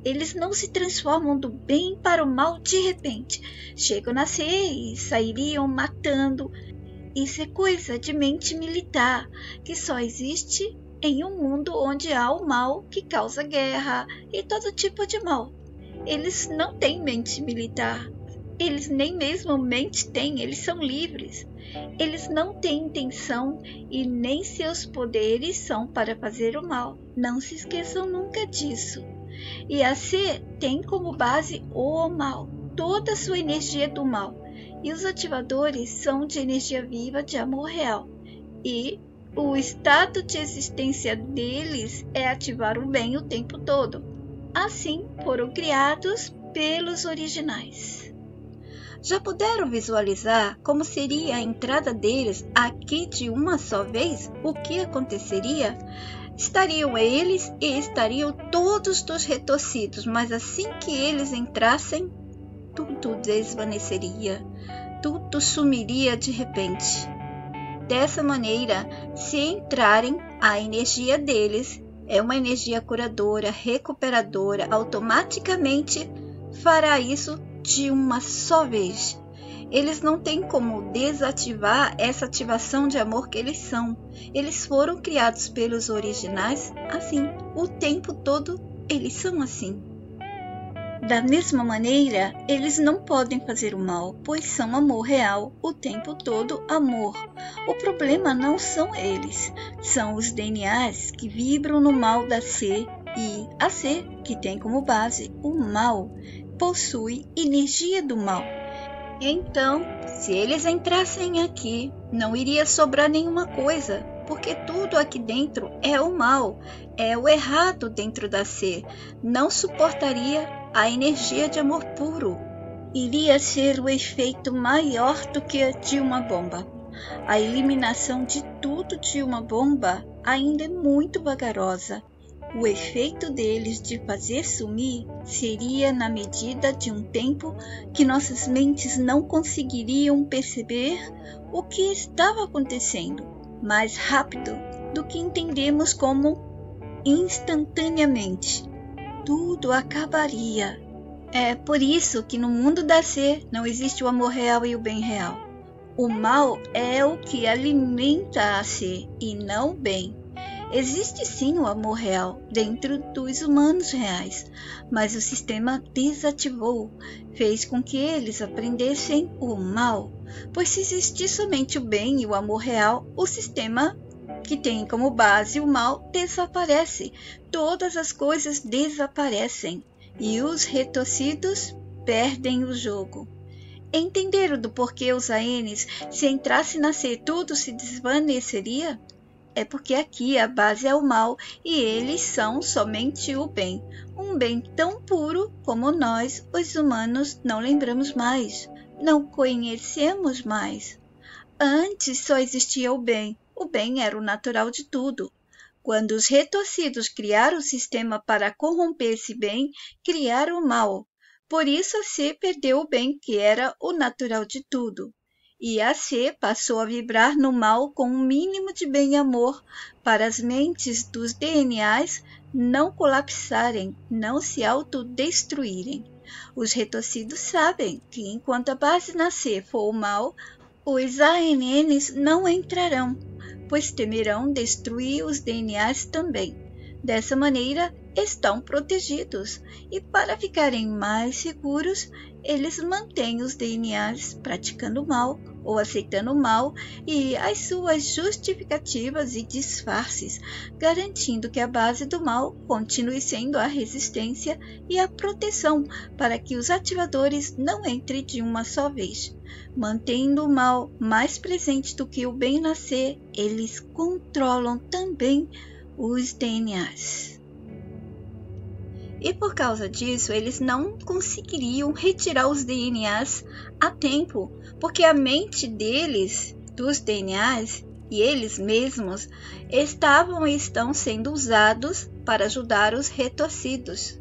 Eles não se transformam do bem para o mal de repente. Chegam a Ser e sairiam matando. Isso é coisa de mente militar, que só existe em um mundo onde há o mal que causa guerra e todo tipo de mal. Eles não têm mente militar. Eles nem mesmo mente têm, eles são livres. Eles não têm intenção e nem seus poderes são para fazer o mal. Não se esqueçam nunca disso. E a C tem como base o mal, toda a sua energia do mal. E os ativadores são de energia viva de amor real. E o estado de existência deles é ativar o bem o tempo todo. Assim foram criados pelos originais. Já puderam visualizar como seria a entrada deles aqui de uma só vez? O que aconteceria? Estariam eles e estariam todos os retorcidos, mas assim que eles entrassem, tudo desvaneceria, tudo sumiria de repente. Dessa maneira, se entrarem, a energia deles é uma energia curadora, recuperadora, automaticamente fará isso de uma só vez. Eles não têm como desativar essa ativação de amor que eles são. Eles foram criados pelos originais assim. O tempo todo eles são assim. Da mesma maneira, eles não podem fazer o mal, pois são amor real, o tempo todo amor. O problema não são eles, são os DNAs que vibram no mal da C, e a C, que tem como base o mal, possui energia do mal. Então, se eles entrassem aqui, não iria sobrar nenhuma coisa, porque tudo aqui dentro é o mal, é o errado dentro da C. Não suportaria a energia de amor puro. Iria ser o efeito maior do que de uma bomba. A eliminação de tudo de uma bomba ainda é muito vagarosa. O efeito deles de fazer sumir seria na medida de um tempo que nossas mentes não conseguiriam perceber o que estava acontecendo, mais rápido do que entendemos como instantaneamente. Tudo acabaria. É por isso que no mundo da C não existe o amor real e o bem real. O mal é o que alimenta a C e não o bem. Existe sim o amor real dentro dos humanos reais, mas o sistema desativou, fez com que eles aprendessem o mal, pois se existir somente o bem e o amor real, o sistema que tem como base o mal desaparece, todas as coisas desaparecem e os retorcidos perdem o jogo. Entenderam do porquê os ANs, se entrasse na C, tudo se desvaneceria? É porque aqui a base é o mal e eles são somente o bem. Um bem tão puro como nós, os humanos, não lembramos mais, não conhecemos mais. Antes só existia o bem. O bem era o natural de tudo. Quando os retorcidos criaram o sistema para corromper esse bem, criaram o mal. Por isso a C perdeu o bem, que era o natural de tudo. E a C passou a vibrar no mal com um mínimo de bem e amor para as mentes dos DNAs não colapsarem, não se autodestruírem. Os retorcidos sabem que enquanto a base na C for o mal, os ANNs não entrarão, pois temerão destruir os DNAs também. Dessa maneira, estão protegidos e para ficarem mais seguros, eles mantêm os DNAs praticando o mal ou aceitando o mal e as suas justificativas e disfarces, garantindo que a base do mal continue sendo a resistência e a proteção para que os ativadores não entrem de uma só vez. Mantendo o mal mais presente do que o bem nascer, eles controlam também os DNAs. E por causa disso, eles não conseguiriam retirar os DNAs a tempo, porque a mente deles, dos DNAs, e eles mesmos, estavam e estão sendo usados para ajudar os retorcidos.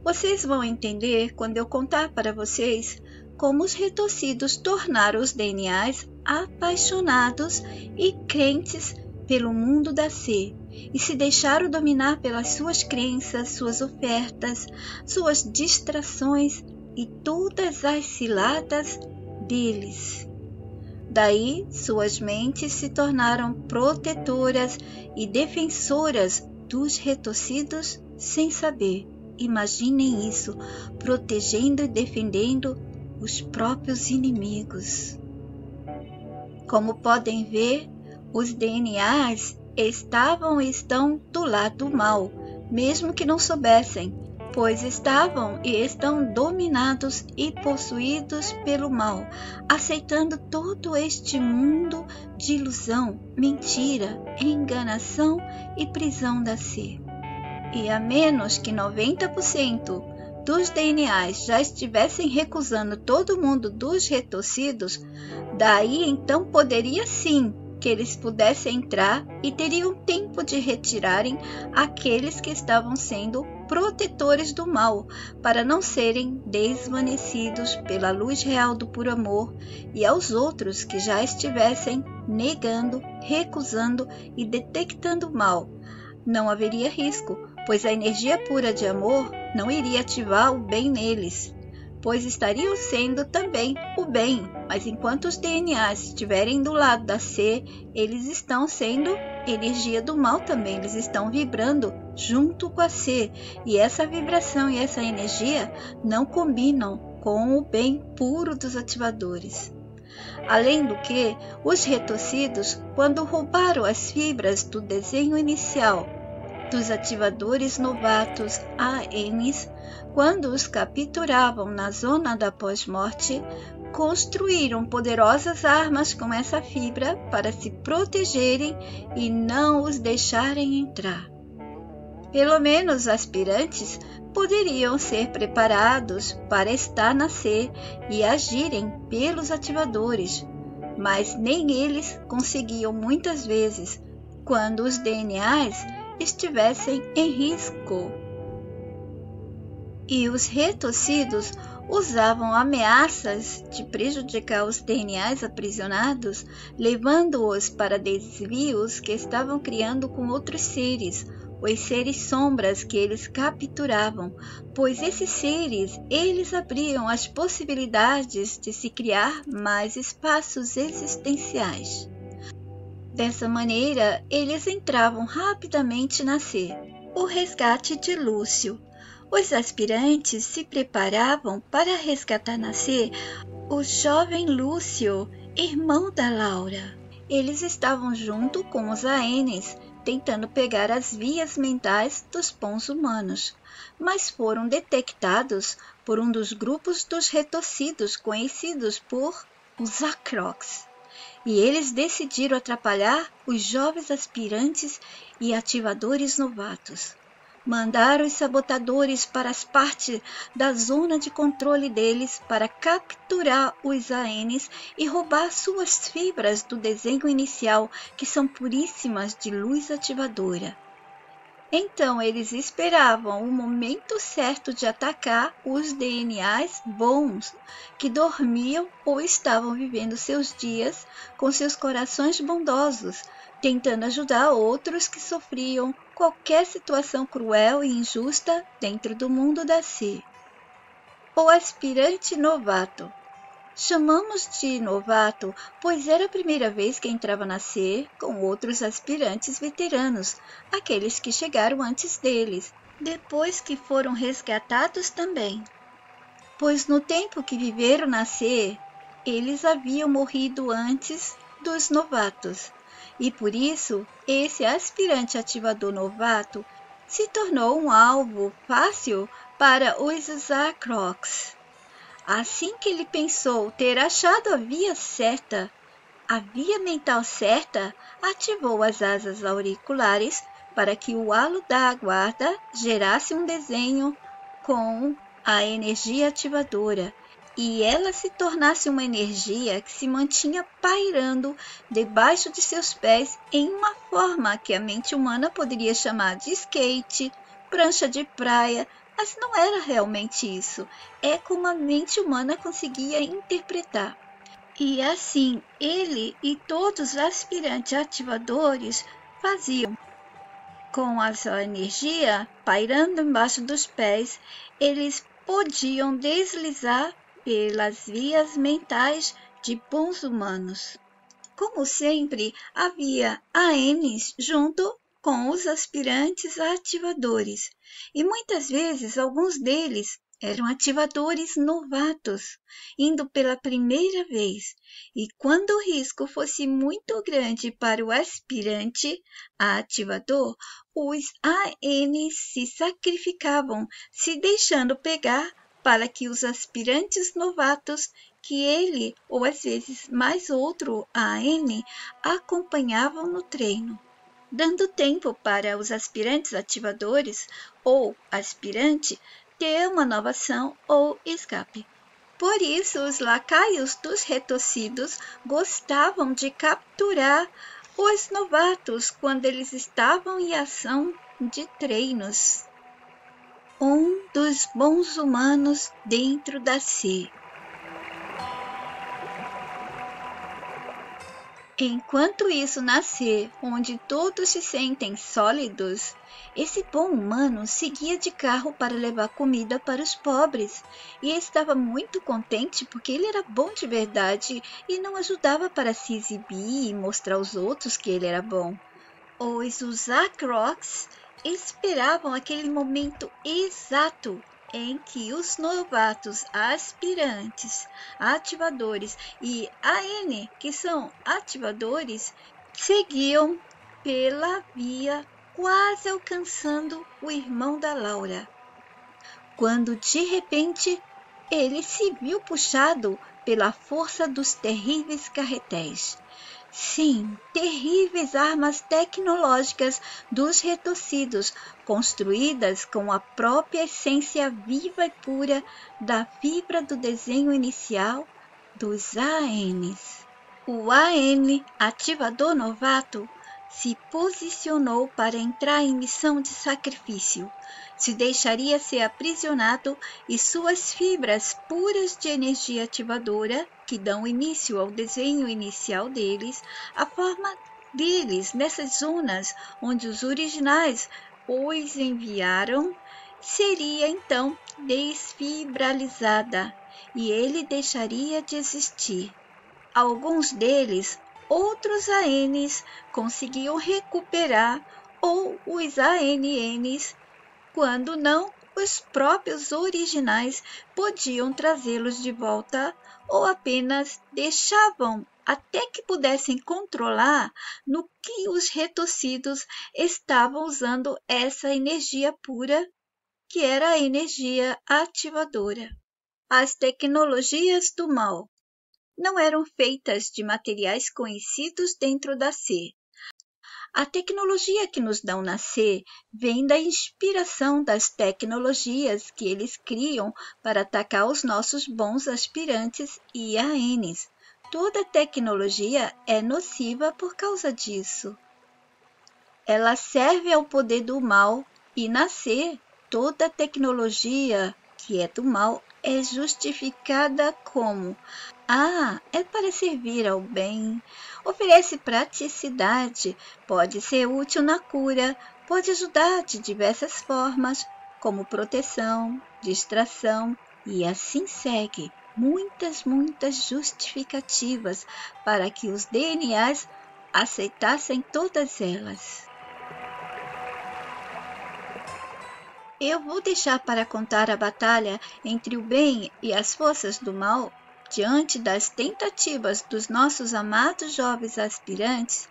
Vocês vão entender quando eu contar para vocês como os retorcidos tornaram os DNAs apaixonados e crentes pelo mundo da C, e se deixaram dominar pelas suas crenças, suas ofertas, suas distrações e todas as ciladas deles. Daí, suas mentes se tornaram protetoras e defensoras dos retorcidos sem saber. Imaginem isso, protegendo e defendendo os próprios inimigos. Como podem ver, os DNAs estavam e estão do lado do mal, mesmo que não soubessem, pois estavam e estão dominados e possuídos pelo mal, aceitando todo este mundo de ilusão, mentira, enganação e prisão da si. E a menos que 90% dos DNAs já estivessem recusando todo mundo dos retorcidos, daí então poderia sim que eles pudessem entrar e teriam tempo de retirarem aqueles que estavam sendo protetores do mal, para não serem desvanecidos pela luz real do puro amor, e aos outros que já estivessem negando, recusando e detectando o mal. Não haveria risco, pois a energia pura de amor não iria ativar o bem neles, pois estariam sendo também o bem, mas enquanto os DNAs estiverem do lado da C, eles estão sendo energia do mal também, eles estão vibrando junto com a C, e essa vibração e essa energia não combinam com o bem puro dos ativadores. Além do que, os retorcidos, quando roubaram as fibras do desenho inicial dos ativadores novatos ANs, quando os capturavam na zona da pós-morte, construíram poderosas armas com essa fibra para se protegerem e não os deixarem entrar. Pelo menos aspirantes poderiam ser preparados para estar na C e agirem pelos ativadores, mas nem eles conseguiam muitas vezes quando os DNAs estivessem em risco. E os retorcidos usavam ameaças de prejudicar os DNAs aprisionados, levando-os para desvios que estavam criando com outros seres, os seres sombras que eles capturavam, pois esses seres, eles abriam as possibilidades de se criar mais espaços existenciais. Dessa maneira, eles entravam rapidamente na C. O resgate de Lúcio. Os aspirantes se preparavam para resgatar na C o jovem Lúcio, irmão da Laura. Eles estavam junto com os ANs, tentando pegar as vias mentais dos bons humanos, mas foram detectados por um dos grupos dos retorcidos conhecidos por os Acrocs. E eles decidiram atrapalhar os jovens aspirantes e ativadores novatos. Mandaram os sabotadores para as partes da zona de controle deles para capturar os ANs e roubar suas fibras do desenho inicial, que são puríssimas de luz ativadora. Então eles esperavam o momento certo de atacar os DNAs bons, que dormiam ou estavam vivendo seus dias com seus corações bondosos, tentando ajudar outros que sofriam qualquer situação cruel e injusta dentro do mundo da Si. O aspirante novato. Chamamos de novato, pois era a primeira vez que entrava na C com outros aspirantes veteranos, aqueles que chegaram antes deles, depois que foram resgatados também. Pois no tempo que viveram na C, eles haviam morrido antes dos novatos, e por isso esse aspirante ativador novato se tornou um alvo fácil para os Zacrocs. Assim que ele pensou ter achado a via certa, a via mental certa, ativou as asas auriculares para que o halo da guarda gerasse um desenho com a energia ativadora e ela se tornasse uma energia que se mantinha pairando debaixo de seus pés em uma forma que a mente humana poderia chamar de skate, prancha de praia, mas não era realmente isso. É como a mente humana conseguia interpretar. E assim, ele e todos os aspirantes ativadores faziam. Com a sua energia pairando embaixo dos pés, eles podiam deslizar pelas vias mentais de bons humanos. Como sempre, havia ANs junto com os aspirantes ativadores, e muitas vezes alguns deles eram ativadores novatos, indo pela primeira vez, e quando o risco fosse muito grande para o aspirante ativador, os ANs se sacrificavam, se deixando pegar para que os aspirantes novatos que ele, ou às vezes mais outro AN, acompanhavam no treino, dando tempo para os aspirantes ativadores ou aspirante ter uma nova ação ou escape. Por isso, os lacaios dos retorcidos gostavam de capturar os novatos quando eles estavam em ação de treinos. Um dos bons humanos dentro da C. Enquanto isso nascer, onde todos se sentem sólidos, esse bom humano seguia de carro para levar comida para os pobres e estava muito contente porque ele era bom de verdade e não ajudava para se exibir e mostrar aos outros que ele era bom. Os Acrocs esperavam aquele momento exato em que os novatos aspirantes, ativadores e AN, que são ativadores, seguiam pela via, quase alcançando o irmão da Laura, quando de repente ele se viu puxado pela força dos terríveis carretéis. Sim, terríveis armas tecnológicas dos retorcidos, construídas com a própria essência viva e pura da fibra do desenho inicial dos ANs. O AN ativador novato se posicionou para entrar em missão de sacrifício. Se deixaria ser aprisionado e suas fibras puras de energia ativadora, que dão início ao desenho inicial deles, a forma deles nessas zonas onde os originais os enviaram, seria então desfibralizada e ele deixaria de existir. Alguns deles, outros ANs, conseguiam recuperar, ou os ANNs, quando não, os próprios originais podiam trazê-los de volta ou apenas deixavam até que pudessem controlar no que os retorcidos estavam usando essa energia pura, que era a energia ativadora. As tecnologias do mal não eram feitas de materiais conhecidos dentro da C. A tecnologia que nos dão nascer vem da inspiração das tecnologias que eles criam para atacar os nossos bons aspirantes e ANs. Toda tecnologia é nociva por causa disso. Ela serve ao poder do mal e nascer toda tecnologia que é do mal é justificada como é para servir ao bem, oferece praticidade, pode ser útil na cura, pode ajudar de diversas formas, como proteção, distração, e assim segue. Muitas justificativas para que os DNAs aceitassem todas elas. Eu vou deixar para contar a batalha entre o bem e as forças do mal, diante das tentativas dos nossos amados jovens aspirantes,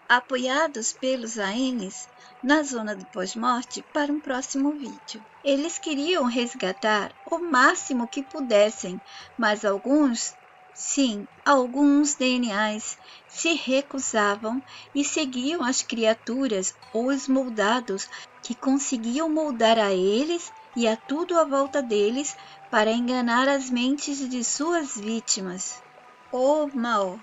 apoiados pelos ANs, na zona do pós-morte, para um próximo vídeo. Eles queriam resgatar o máximo que pudessem, mas alguns DNAs se recusavam e seguiam as criaturas ou os moldados que conseguiam moldar a eles e a tudo à volta deles para enganar as mentes de suas vítimas. O mal.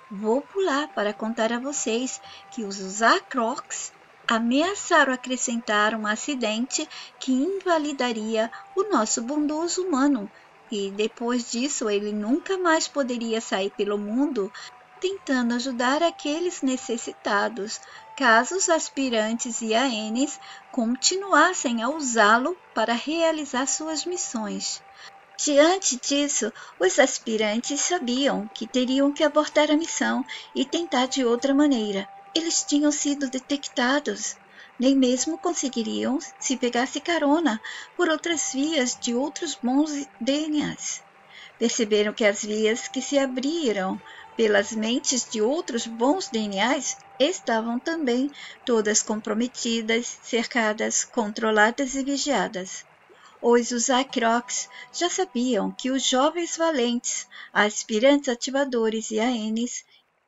Vou pular para contar a vocês que os Acrocs ameaçaram acrescentar um acidente que invalidaria o nosso bondoso humano, e depois disso ele nunca mais poderia sair pelo mundo tentando ajudar aqueles necessitados, caso os aspirantes e ANs continuassem a usá-lo para realizar suas missões. Diante disso, os aspirantes sabiam que teriam que abortar a missão e tentar de outra maneira. Eles tinham sido detectados. Nem mesmo conseguiriam se pegasse carona por outras vias de outros bons DNAs. Perceberam que as vias que se abriram pelas mentes de outros bons DNAs estavam também todas comprometidas, cercadas, controladas e vigiadas. Os Usacrocs já sabiam que os jovens valentes, aspirantes ativadores e ANs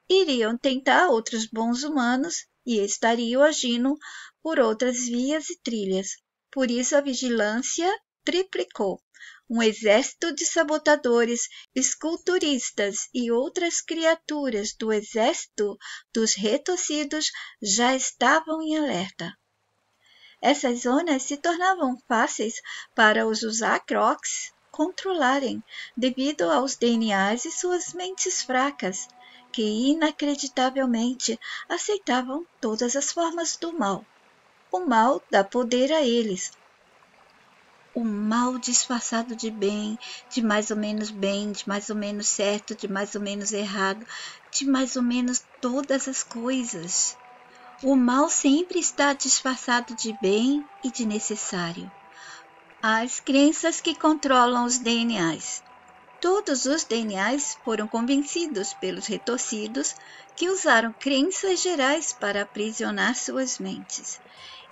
iriam tentar outros bons humanos e estariam agindo por outras vias e trilhas. Por isso a vigilância triplicou. Um exército de sabotadores, esculturistas e outras criaturas do exército dos retorcidos já estavam em alerta. Essas zonas se tornavam fáceis para os Usacrocs controlarem, devido aos DNAs e suas mentes fracas, que inacreditavelmente aceitavam todas as formas do mal. O mal dá poder a eles. O mal disfarçado de bem, de mais ou menos certo, de mais ou menos errado, de mais ou menos todas as coisas. O mal sempre está disfarçado de bem e de necessário. As crenças que controlam os DNAs. Todos os DNAs foram convencidos pelos retorcidos que usaram crenças gerais para aprisionar suas mentes.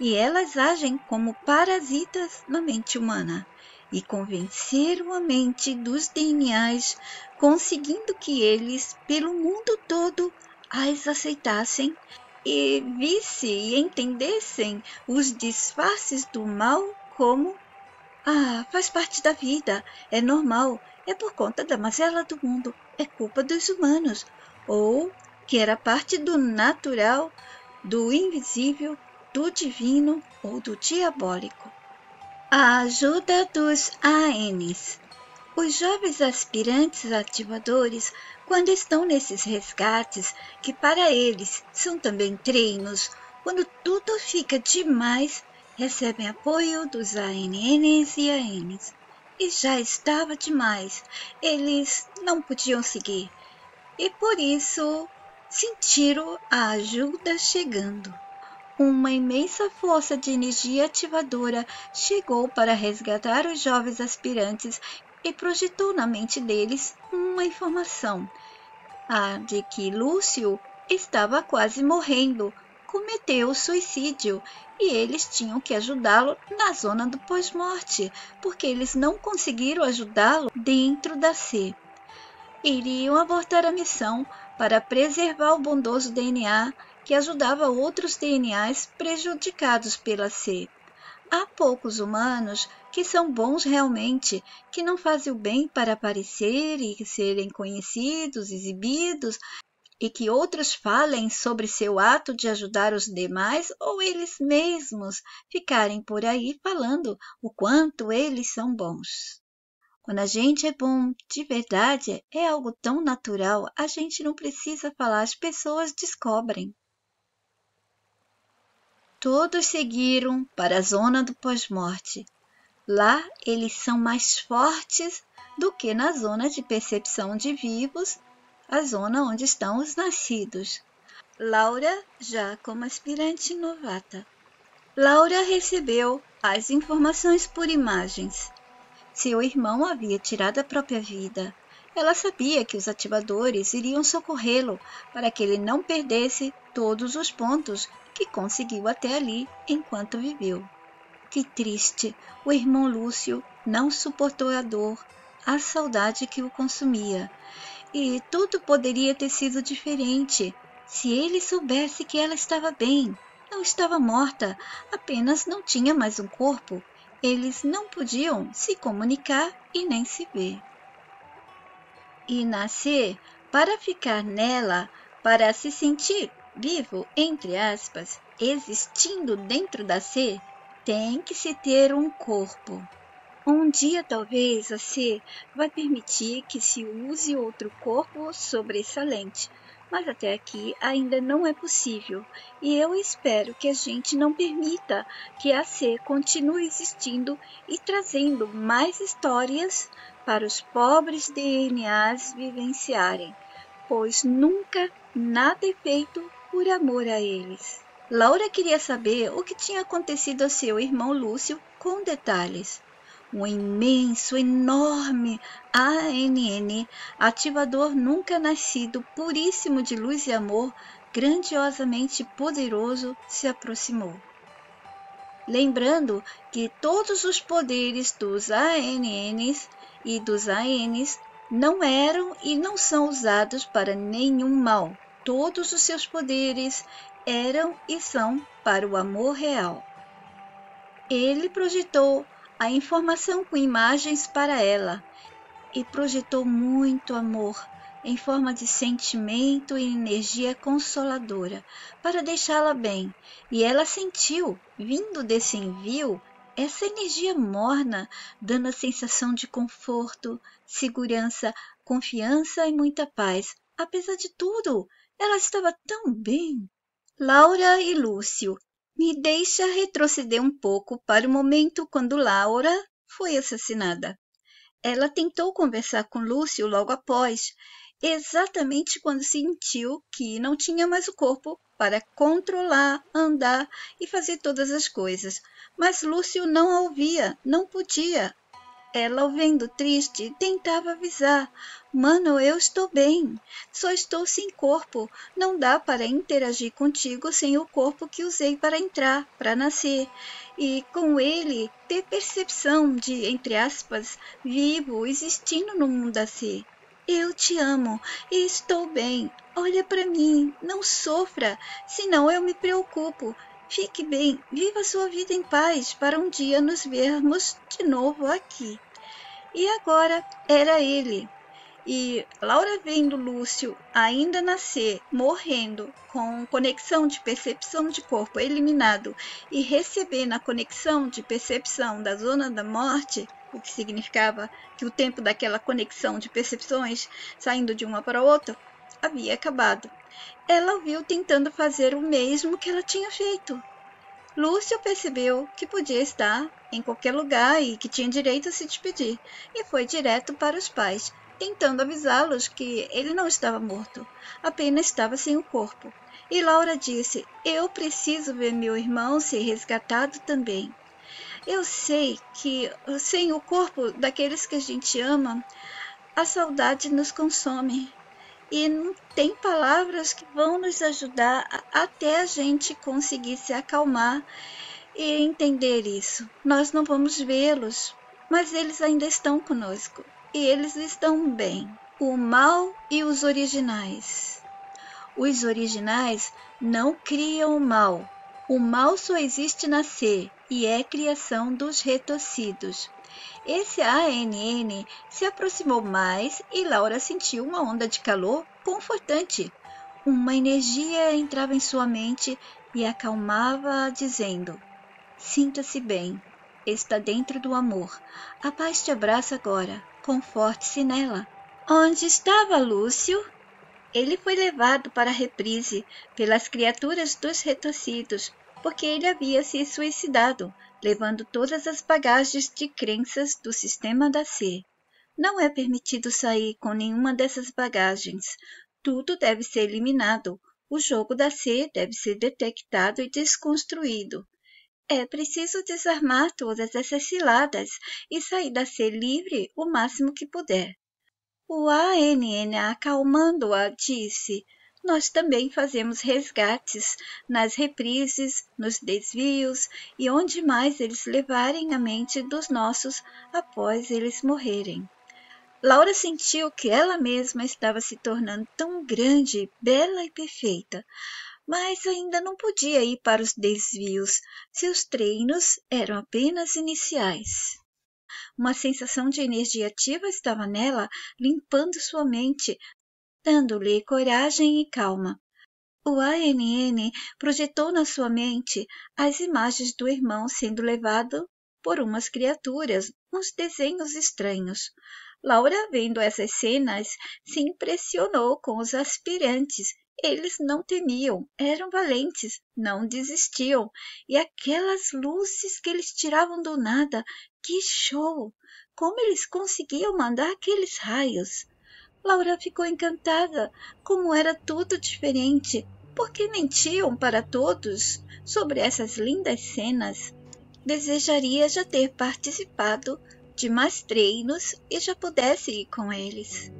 E elas agem como parasitas na mente humana e convenceram a mente dos DNAs, conseguindo que eles, pelo mundo todo, as aceitassem e visse e entendessem os disfarces do mal como faz parte da vida, é normal, é por conta da mazela do mundo, é culpa dos humanos, ou que era parte do natural, do invisível, do divino ou do diabólico. A ajuda dos ANs. Os jovens aspirantes ativadores, quando estão nesses resgates, que para eles são também treinos, quando tudo fica demais, recebem apoio dos ANNs e ANs. E já estava demais, eles não podiam seguir. E por isso sentiram a ajuda chegando. Uma imensa força de energia ativadora chegou para resgatar os jovens aspirantes e projetou na mente deles uma informação, a de que Lúcio estava quase morrendo, cometeu suicídio e eles tinham que ajudá-lo na zona do pós-morte, porque eles não conseguiram ajudá-lo dentro da C. Iriam abortar a missão para preservar o bondoso DNA que ajudava outros DNAs prejudicados pela C. Há poucos humanos que são bons realmente, que não fazem o bem para aparecer e serem conhecidos, exibidos, e que outros falem sobre seu ato de ajudar os demais ou eles mesmos ficarem por aí falando o quanto eles são bons. Quando a gente é bom de verdade, é algo tão natural, a gente não precisa falar, as pessoas descobrem. Todos seguiram para a zona do pós-morte. Lá eles são mais fortes do que na zona de percepção de vivos, a zona onde estão os nascidos. Laura, já como aspirante novata. Laura recebeu as informações por imagens. Seu irmão havia tirado a própria vida. Ela sabia que os ativadores iriam socorrê-lo para que ele não perdesse todos os pontos que conseguiu até ali enquanto viveu. Que triste! O irmão Lúcio não suportou a dor, a saudade que o consumia. E tudo poderia ter sido diferente se ele soubesse que ela estava bem, não estava morta, apenas não tinha mais um corpo. Eles não podiam se comunicar e nem se ver. E nascer, para ficar nela, para se sentir vivo, entre aspas, existindo dentro da C, tem que se ter um corpo. Um dia, talvez, a C vai permitir que se use outro corpo sobressalente, mas até aqui ainda não é possível, e eu espero que a gente não permita que a C continue existindo e trazendo mais histórias para os pobres DNAs vivenciarem, pois nunca nada é feito por amor a eles. Laura queria saber o que tinha acontecido a seu irmão Lúcio com detalhes. Um imenso, enorme ANN, ativador nunca nascido, puríssimo de luz e amor, grandiosamente poderoso, se aproximou. Lembrando que todos os poderes dos ANNs e dos ANs não eram e não são usados para nenhum mal. Todos os seus poderes eram e são para o amor real. Ele projetou a informação com imagens para ela e projetou muito amor em forma de sentimento e energia consoladora para deixá-la bem. E ela sentiu, vindo desse envio, essa energia morna, dando a sensação de conforto, segurança, confiança e muita paz. Apesar de tudo, ela estava tão bem. Laura e Lúcio. Me deixa retroceder um pouco para o momento quando Laura foi assassinada. Ela tentou conversar com Lúcio logo após, exatamente quando sentiu que não tinha mais o corpo para controlar, andar e fazer todas as coisas. Mas Lúcio não a ouvia, não podia. Ela, o vendo triste, tentava avisar. Mano, eu estou bem. Só estou sem corpo. Não dá para interagir contigo sem o corpo que usei para entrar, para nascer. E com ele ter percepção de, entre aspas, vivo, existindo no mundo assim. Eu te amo e estou bem. Olha para mim, não sofra, senão eu me preocupo. Fique bem, viva sua vida em paz para um dia nos vermos de novo aqui. E agora era ele. E Laura vendo Lúcio ainda nascer, morrendo, com conexão de percepção de corpo eliminado e recebendo a conexão de percepção da zona da morte, o que significava que o tempo daquela conexão de percepções saindo de uma para outra havia acabado. Ela o viu tentando fazer o mesmo que ela tinha feito. Lúcio percebeu que podia estar em qualquer lugar e que tinha direito a se despedir, e foi direto para os pais, tentando avisá-los que ele não estava morto, apenas estava sem o corpo. E Laura disse: eu preciso ver meu irmão ser resgatado também. Eu sei que sem o corpo daqueles que a gente ama, a saudade nos consome. E não tem palavras que vão nos ajudar até a gente conseguir se acalmar e entender isso. Nós não vamos vê-los, mas eles ainda estão conosco e eles estão bem. O mal e os originais. Os originais não criam o mal. O mal só existe na C e é criação dos retorcidos. Esse ANN se aproximou mais e Laura sentiu uma onda de calor confortante. Uma energia entrava em sua mente e acalmava, dizendo: sinta-se bem, está dentro do amor. A paz te abraça agora, conforte-se nela. Onde estava Lúcio? Ele foi levado para a reprise pelas criaturas dos retorcidos, porque ele havia se suicidado, levando todas as bagagens de crenças do sistema da C. Não é permitido sair com nenhuma dessas bagagens. Tudo deve ser eliminado. O jogo da C deve ser detectado e desconstruído. É preciso desarmar todas essas ciladas e sair da C livre o máximo que puder. O ANN, acalmando-a, disse: nós também fazemos resgates nas reprises, nos desvios e onde mais eles levarem a mente dos nossos após eles morrerem. Laura sentiu que ela mesma estava se tornando tão grande, bela e perfeita, mas ainda não podia ir para os desvios. Seus treinos eram apenas iniciais. Uma sensação de energia ativa estava nela, limpando sua mente, dando-lhe coragem e calma. O ANN projetou na sua mente as imagens do irmão sendo levado por umas criaturas, uns desenhos estranhos. Laura, vendo essas cenas, se impressionou com os aspirantes. Eles não temiam, eram valentes, não desistiam. E aquelas luzes que eles tiravam do nada, que show! Como eles conseguiam mandar aqueles raios? Laura ficou encantada, como era tudo diferente. Por que mentiam para todos sobre essas lindas cenas? Desejaria já ter participado de mais treinos e já pudesse ir com eles.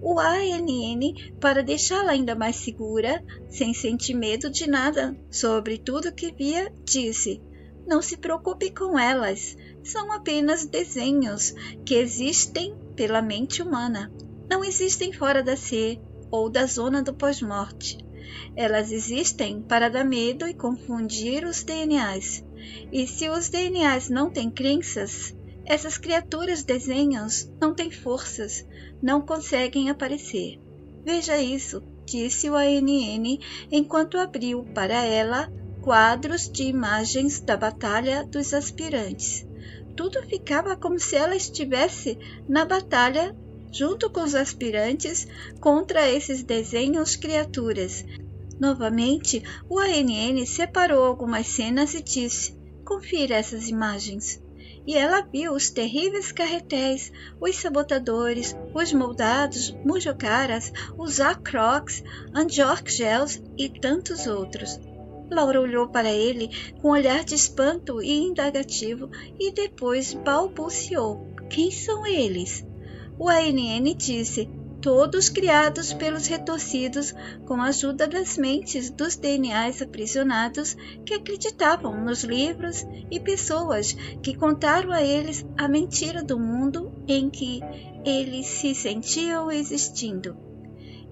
O ANN, para deixá-la ainda mais segura, sem sentir medo de nada sobre tudo que via, disse: não se preocupe com elas, são apenas desenhos que existem pela mente humana. Não existem fora da C ou da zona do pós-morte. Elas existem para dar medo e confundir os DNAs. E se os DNAs não têm crenças, essas criaturas desenhos não têm forças, não conseguem aparecer. Veja isso, disse o ANN enquanto abriu para ela quadros de imagens da batalha dos aspirantes. Tudo ficava como se ela estivesse na batalha junto com os aspirantes contra esses desenhos criaturas. Novamente, o ANN separou algumas cenas e disse: confira essas imagens. E ela viu os terríveis carretéis, os sabotadores, os moldados, mujocaras, os acrocs, anjorkgels e tantos outros. Laura olhou para ele com um olhar de espanto e indagativo e depois balbuciou: quem são eles? O ANN disse: todos criados pelos retorcidos com a ajuda das mentes dos DNAs aprisionados que acreditavam nos livros e pessoas que contaram a eles a mentira do mundo em que eles se sentiam existindo.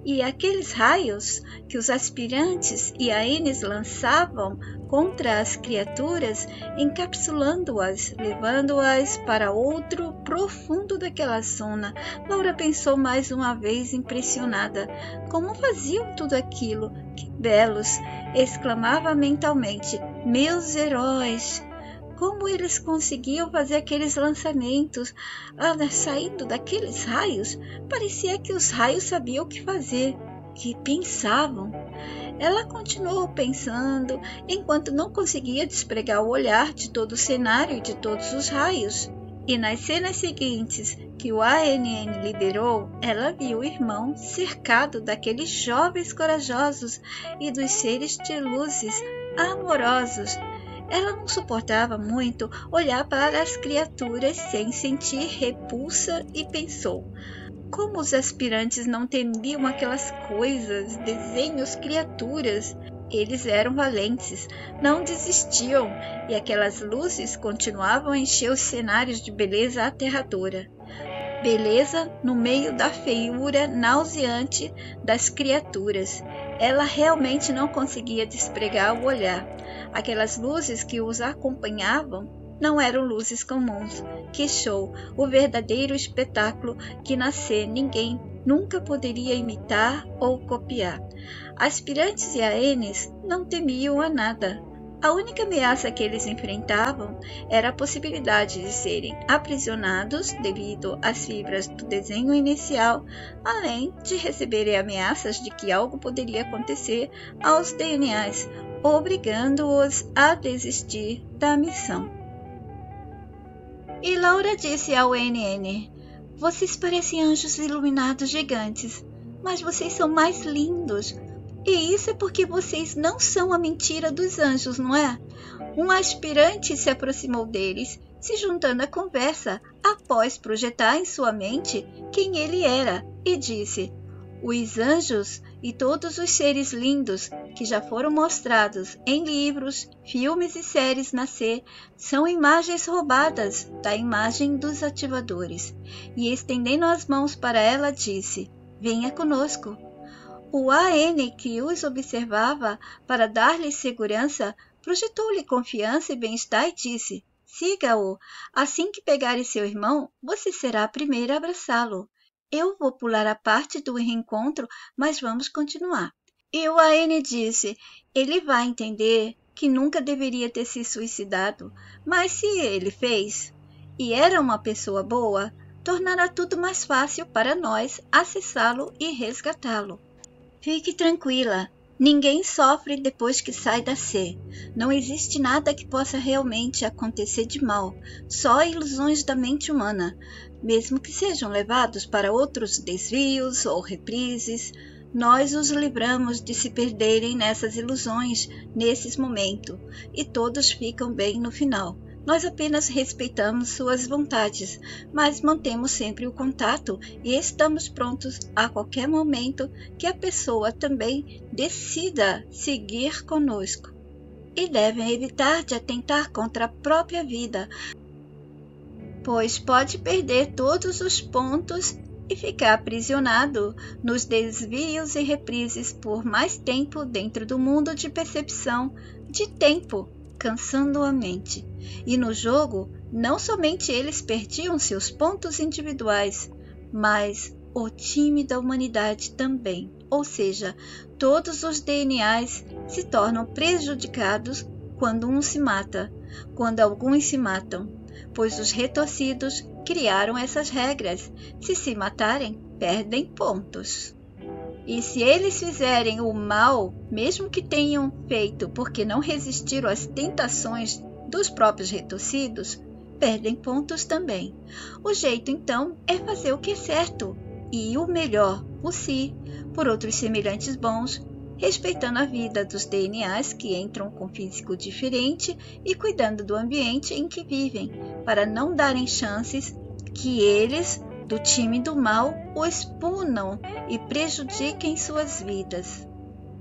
E aqueles raios que os aspirantes e ANs lançavam contra as criaturas, encapsulando-as, levando-as para outro profundo daquela zona. Laura pensou mais uma vez impressionada. Como faziam tudo aquilo? Que belos! Exclamava mentalmente. Meus heróis! Como eles conseguiam fazer aqueles lançamentos, saindo daqueles raios? Parecia que os raios sabiam o que fazer, que pensavam. Ela continuou pensando, enquanto não conseguia despregar o olhar de todo o cenário e de todos os raios. E nas cenas seguintes que o ANN liberou, ela viu o irmão cercado daqueles jovens corajosos e dos seres de luzes amorosos. Ela não suportava muito olhar para as criaturas sem sentir repulsa e pensou: como os aspirantes não temiam aquelas coisas, desenhos, criaturas? Eles eram valentes, não desistiam, e aquelas luzes continuavam a encher os cenários de beleza aterradora. Beleza no meio da feiura nauseante das criaturas. Ela realmente não conseguia despregar o olhar. Aquelas luzes que os acompanhavam não eram luzes comuns. Que show! O verdadeiro espetáculo que na C ninguém nunca poderia imitar ou copiar. Aspirantes e ANs não temiam a nada. A única ameaça que eles enfrentavam era a possibilidade de serem aprisionados devido às fibras do desenho inicial, além de receberem ameaças de que algo poderia acontecer aos DNAs, obrigando-os a desistir da missão. E Laura disse ao ANN: vocês parecem anjos iluminados gigantes, mas vocês são mais lindos. E isso é porque vocês não são a mentira dos anjos, não é? Um aspirante se aproximou deles, se juntando à conversa, após projetar em sua mente quem ele era, e disse: os anjos e todos os seres lindos que já foram mostrados em livros, filmes e séries na C são imagens roubadas da imagem dos ativadores. E estendendo as mãos para ela, disse: venha conosco. O AN, que os observava para dar-lhe segurança, projetou-lhe confiança e bem-estar e disse: siga-o. Assim que pegares seu irmão, você será a primeira a abraçá-lo. Eu vou pular a parte do reencontro, mas vamos continuar. E o AN disse: ele vai entender que nunca deveria ter se suicidado, mas se ele fez, e era uma pessoa boa, tornará tudo mais fácil para nós acessá-lo e resgatá-lo. Fique tranquila, ninguém sofre depois que sai da Sé. Não existe nada que possa realmente acontecer de mal, só ilusões da mente humana, mesmo que sejam levados para outros desvios ou reprises. Nós os livramos de se perderem nessas ilusões nesses momentos, e todos ficam bem no final. Nós apenas respeitamos suas vontades, mas mantemos sempre o contato e estamos prontos a qualquer momento que a pessoa também decida seguir conosco. E devem evitar de atentar contra a própria vida, pois pode perder todos os pontos e ficar aprisionado nos desvios e reprises por mais tempo dentro do mundo de percepção de tempo, cansando a mente. E no jogo, não somente eles perdiam seus pontos individuais, mas o time da humanidade também. Ou seja, todos os DNAs se tornam prejudicados quando um se mata, quando alguns se matam, pois os retorcidos criaram essas regras. Se matarem, perdem pontos. E se eles fizerem o mal, mesmo que tenham feito porque não resistiram às tentações dos próprios retorcidos, perdem pontos também. O jeito, então, é fazer o que é certo e o melhor por si, por outros semelhantes bons, respeitando a vida dos DNAs que entram com físico diferente e cuidando do ambiente em que vivem, para não darem chances que eles, do time do mal, os punam e prejudiquem suas vidas.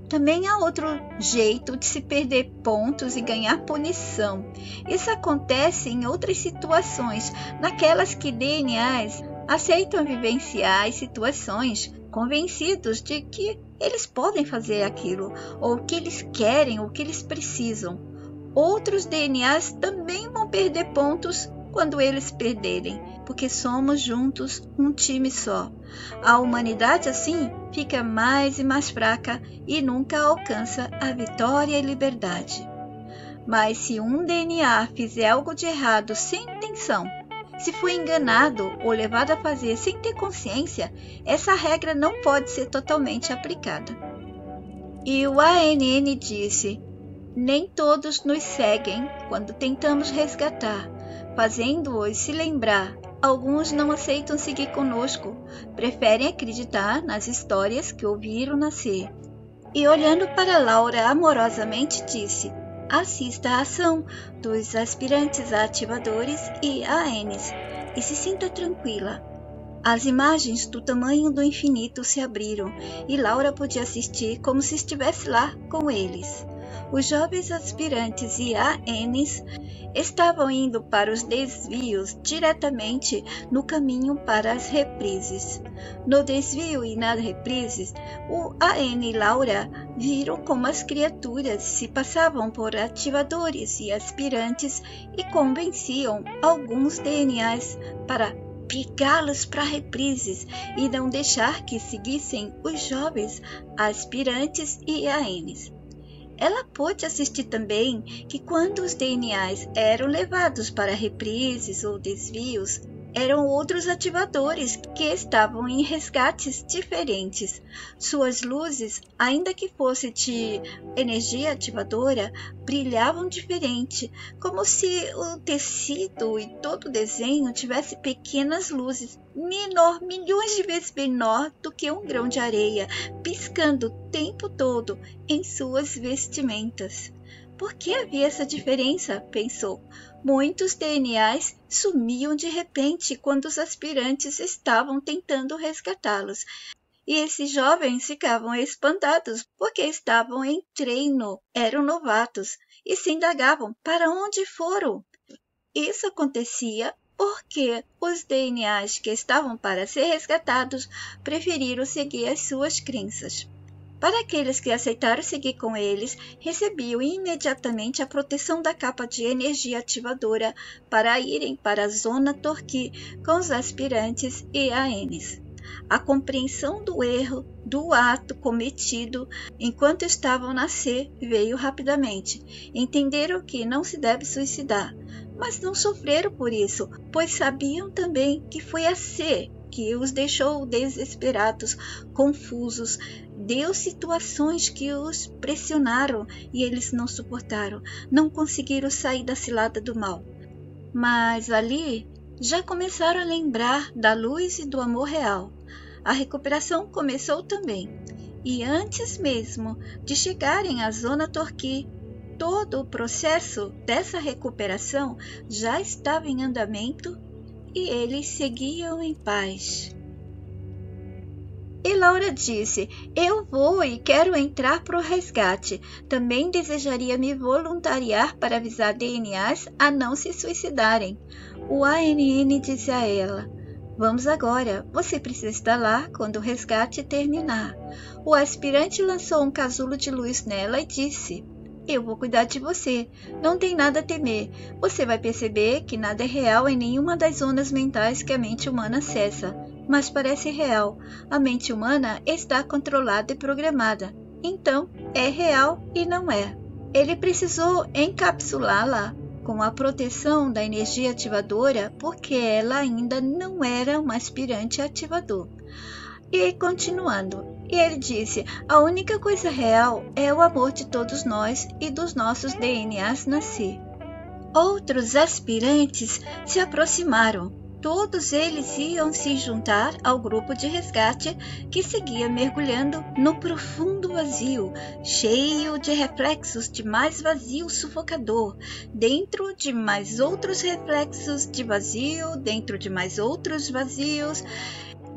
Também há outro jeito de se perder pontos e ganhar punição. Isso acontece em outras situações, naquelas que DNAs aceitam vivenciar as situações, convencidos de que eles podem fazer aquilo, ou que eles querem, ou que eles precisam. Outros DNAs também vão perder pontos quando eles perderem, porque somos juntos um time só. A humanidade, assim, fica mais e mais fraca e nunca alcança a vitória e liberdade. Mas se um DNA fizer algo de errado sem intenção, se foi enganado ou levado a fazer sem ter consciência, essa regra não pode ser totalmente aplicada. E o ANN disse: nem todos nos seguem quando tentamos resgatar, fazendo-os se lembrar. Alguns não aceitam seguir conosco, preferem acreditar nas histórias que ouviram nascer. E olhando para Laura amorosamente disse: assista à ação dos aspirantes a ativadores e ANs e se sinta tranquila. As imagens do tamanho do infinito se abriram e Laura podia assistir como se estivesse lá com eles. Os jovens aspirantes e ANs estavam indo para os desvios diretamente no caminho para as reprises. No desvio e nas reprises, o AN e Laura viram como as criaturas se passavam por ativadores e aspirantes e convenciam alguns DNAs para pegá-los para reprises e não deixar que seguissem os jovens aspirantes e ANs. Ela pôde assistir também que quando os DNAs eram levados para reprises ou desvios, eram outros ativadores que estavam em resgates diferentes. Suas luzes, ainda que fosse de energia ativadora, brilhavam diferente, como se o tecido e todo o desenho tivesse pequenas luzes, milhões de vezes menor do que um grão de areia, piscando o tempo todo em suas vestimentas. Por que havia essa diferença? Pensou. Muitos DNAs sumiam de repente quando os aspirantes estavam tentando resgatá-los. E esses jovens ficavam espantados porque estavam em treino, eram novatos e se indagavam para onde foram. Isso acontecia porque os DNAs que estavam para ser resgatados preferiram seguir as suas crenças. Para aqueles que aceitaram seguir com eles, recebiam imediatamente a proteção da capa de energia ativadora para irem para a zona Torqui com os aspirantes e ANs. A compreensão do erro, do ato cometido enquanto estavam na Sé veio rapidamente. Entenderam que não se deve suicidar. mas não sofreram por isso, pois sabiam também que foi a C que os deixou desesperados, confusos. Deu situações que os pressionaram e eles não suportaram, não conseguiram sair da cilada do mal. Mas ali já começaram a lembrar da luz e do amor real. A recuperação começou também. E antes mesmo de chegarem à Zona Torquay, todo o processo dessa recuperação já estava em andamento e eles seguiam em paz. E Laura disse: eu vou e quero entrar para o resgate. Também desejaria me voluntariar para avisar DNAs a não se suicidarem. O ANN disse a ela: vamos agora, você precisa estar lá quando o resgate terminar. O aspirante lançou um casulo de luz nela e disse: eu vou cuidar de você, não tem nada a temer. Você vai perceber que nada é real em nenhuma das zonas mentais que a mente humana acessa, mas parece real. A mente humana está controlada e programada, então é real e não é. Ele precisou encapsulá-la com a proteção da energia ativadora porque ela ainda não era uma aspirante ativador. E continuando, ele disse: a única coisa real é o amor de todos nós e dos nossos DNAs nascer. Outros aspirantes se aproximaram. Todos eles iam se juntar ao grupo de resgate que seguia mergulhando no profundo vazio, cheio de reflexos de mais vazio sufocador, dentro de mais outros reflexos de vazio, dentro de mais outros vazios,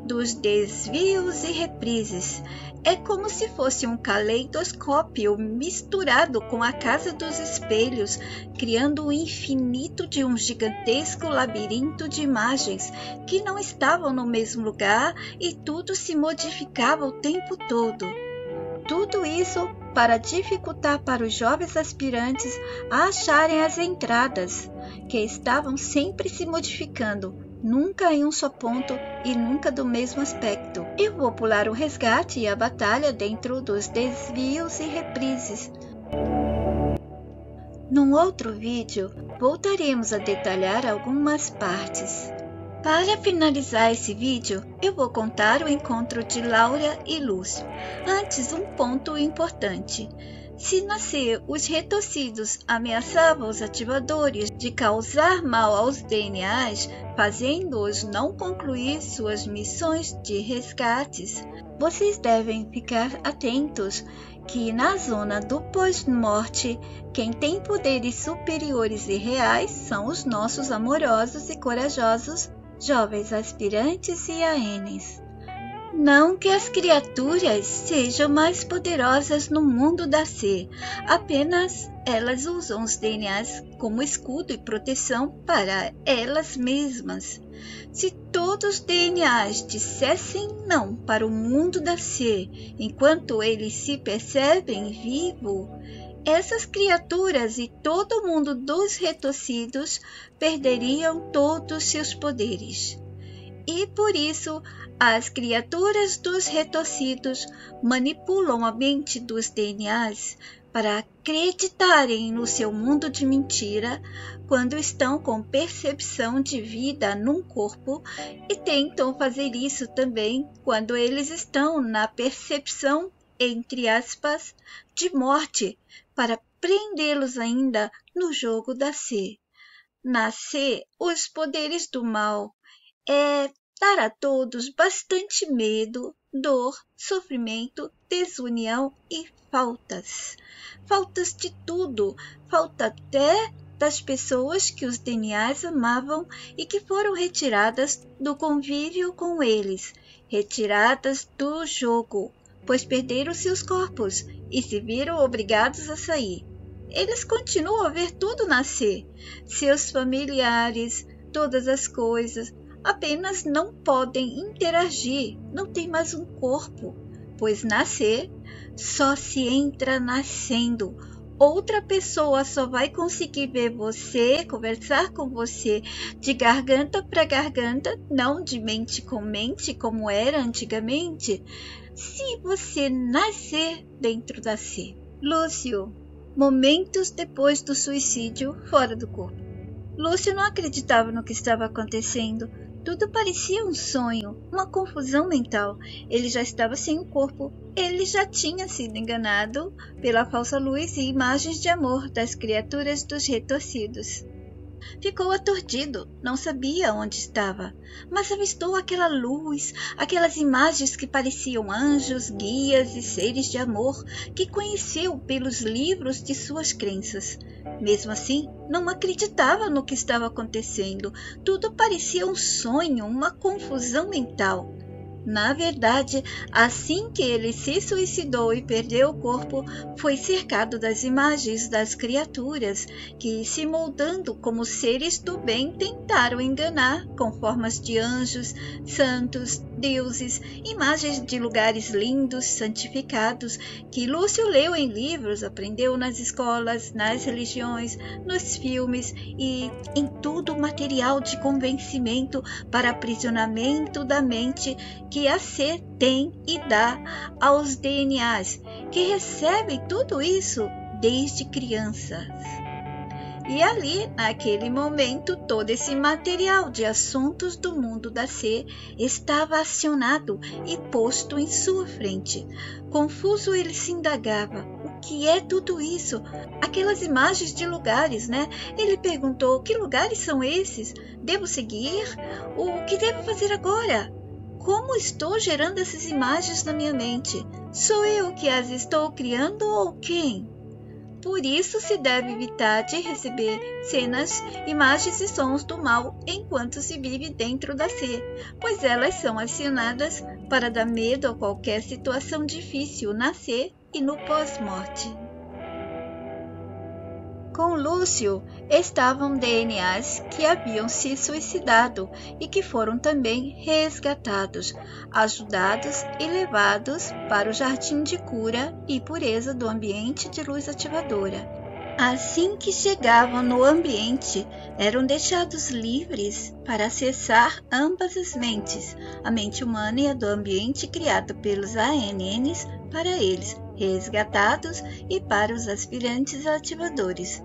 dos desvios e reprises. É como se fosse um caleidoscópio misturado com a Casa dos Espelhos, criando o infinito de um gigantesco labirinto de imagens que não estavam no mesmo lugar e tudo se modificava o tempo todo. Tudo isso para dificultar para os jovens aspirantes a acharem as entradas, que estavam sempre se modificando, nunca em um só ponto e nunca do mesmo aspecto. Eu vou pular o resgate e a batalha dentro dos desvios e reprises. Num outro vídeo, voltaremos a detalhar algumas partes. Para finalizar esse vídeo, eu vou contar o encontro de Laura e Lúcio. Antes, um ponto importante. Se nascer os retorcidos ameaçavam os ativadores de causar mal aos DNAs, fazendo-os não concluir suas missões de resgates, vocês devem ficar atentos que na zona do pós-morte, quem tem poderes superiores e reais são os nossos amorosos e corajosos jovens aspirantes e ANs. Não que as criaturas sejam mais poderosas no mundo da C, apenas elas usam os DNAs como escudo e proteção para elas mesmas. Se todos os DNAs dissessem não para o mundo da C, enquanto eles se percebem vivos, essas criaturas e todo mundo dos retorcidos perderiam todos seus poderes. E por isso, as criaturas dos retorcidos manipulam a mente dos DNAs para acreditarem no seu mundo de mentira quando estão com percepção de vida num corpo e tentam fazer isso também quando eles estão na percepção, entre aspas, de morte, para prendê-los ainda no jogo da C. Na C, os poderes do mal é dar a todos bastante medo, dor, sofrimento, desunião e faltas. Faltas de tudo, falta até das pessoas que os DNAs amavam e que foram retiradas do convívio com eles, retiradas do jogo, pois perderam seus corpos e se viram obrigados a sair. Eles continuam a ver tudo nascer, seus familiares, todas as coisas, apenas não podem interagir, não tem mais um corpo, pois nascer só se entra nascendo. Outra pessoa só vai conseguir ver você, conversar com você de garganta para garganta, não de mente com mente como era antigamente, se você nascer dentro da C. Lúcio, momentos depois do suicídio fora do corpo. Lúcio não acreditava no que estava acontecendo. Tudo parecia um sonho, uma confusão mental. Ele já estava sem o corpo. Ele já tinha sido enganado pela falsa luz e imagens de amor das criaturas dos retorcidos. Ficou aturdido, não sabia onde estava, mas avistou aquela luz, aquelas imagens que pareciam anjos, guias e seres de amor que conheceu pelos livros de suas crenças. Mesmo assim, não acreditava no que estava acontecendo. Tudo parecia um sonho, uma confusão mental. Na verdade, assim que ele se suicidou e perdeu o corpo, foi cercado das imagens das criaturas que, se moldando como seres do bem, tentaram enganar com formas de anjos, santos, deuses, imagens de lugares lindos, santificados, que Lúcio leu em livros, aprendeu nas escolas, nas religiões, nos filmes e em todo o material de convencimento para aprisionamento da mente que a C tem e dá aos DNAs, que recebem tudo isso desde crianças. E ali, naquele momento, todo esse material de assuntos do mundo da C estava acionado e posto em sua frente. Confuso, ele se indagava: o que é tudo isso? Aquelas imagens de lugares, né? Ele perguntou: que lugares são esses? Devo seguir? O que devo fazer agora? Como estou gerando essas imagens na minha mente? Sou eu que as estou criando ou quem? Por isso se deve evitar de receber cenas, imagens e sons do mal enquanto se vive dentro da C, pois elas são acionadas para dar medo a qualquer situação difícil na C e no pós-morte. Com Lúcio estavam DNAs que haviam se suicidado e que foram também resgatados, ajudados e levados para o jardim de cura e pureza do ambiente de luz ativadora. Assim que chegavam no ambiente, eram deixados livres para acessar ambas as mentes, a mente humana e a do ambiente criada pelos ANNs para eles, resgatados, e para os aspirantes ativadores.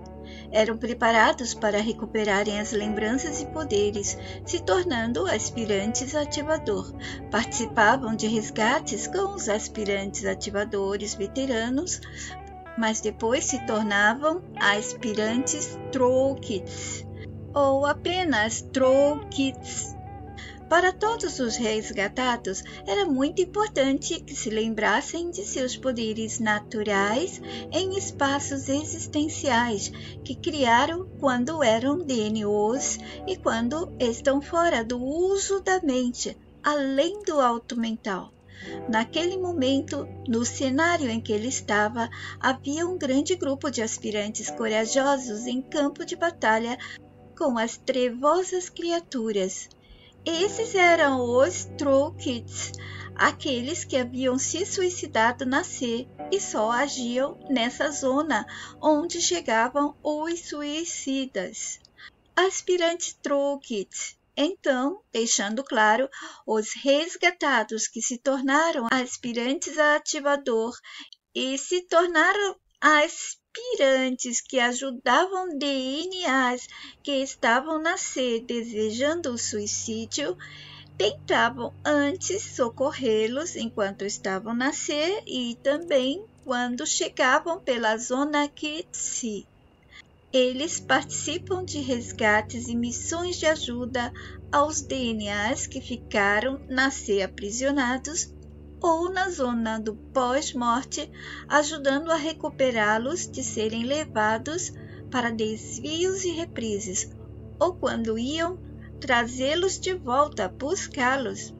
Eram preparados para recuperarem as lembranças e poderes, se tornando aspirantes ativador. Participavam de resgates com os aspirantes ativadores veteranos, mas depois se tornavam aspirantes Troll-Kits, ou apenas Troll-Kits. Para todos os resgatados, era muito importante que se lembrassem de seus poderes naturais em espaços existenciais que criaram quando eram DNOs e quando estão fora do uso da mente, além do alto mental. Naquele momento, no cenário em que ele estava, havia um grande grupo de aspirantes corajosos em campo de batalha com as trevosas criaturas. Esses eram os Troll-Kits, aqueles que haviam se suicidado na C e só agiam nessa zona onde chegavam os suicidas. Aspirantes Troll-Kits. Então, deixando claro, os resgatados que se tornaram aspirantes a ativador e se tornaram aspirantes que ajudavam DNAs que estavam na C desejando o suicídio, tentavam antes socorrê-los enquanto estavam na C e também quando chegavam pela zona KIT-C. Eles participam de resgates e missões de ajuda aos DNAs que ficaram na C aprisionados ou na zona do pós-morte, ajudando a recuperá-los de serem levados para desvios e reprises, ou quando iam, trazê-los de volta, buscá-los.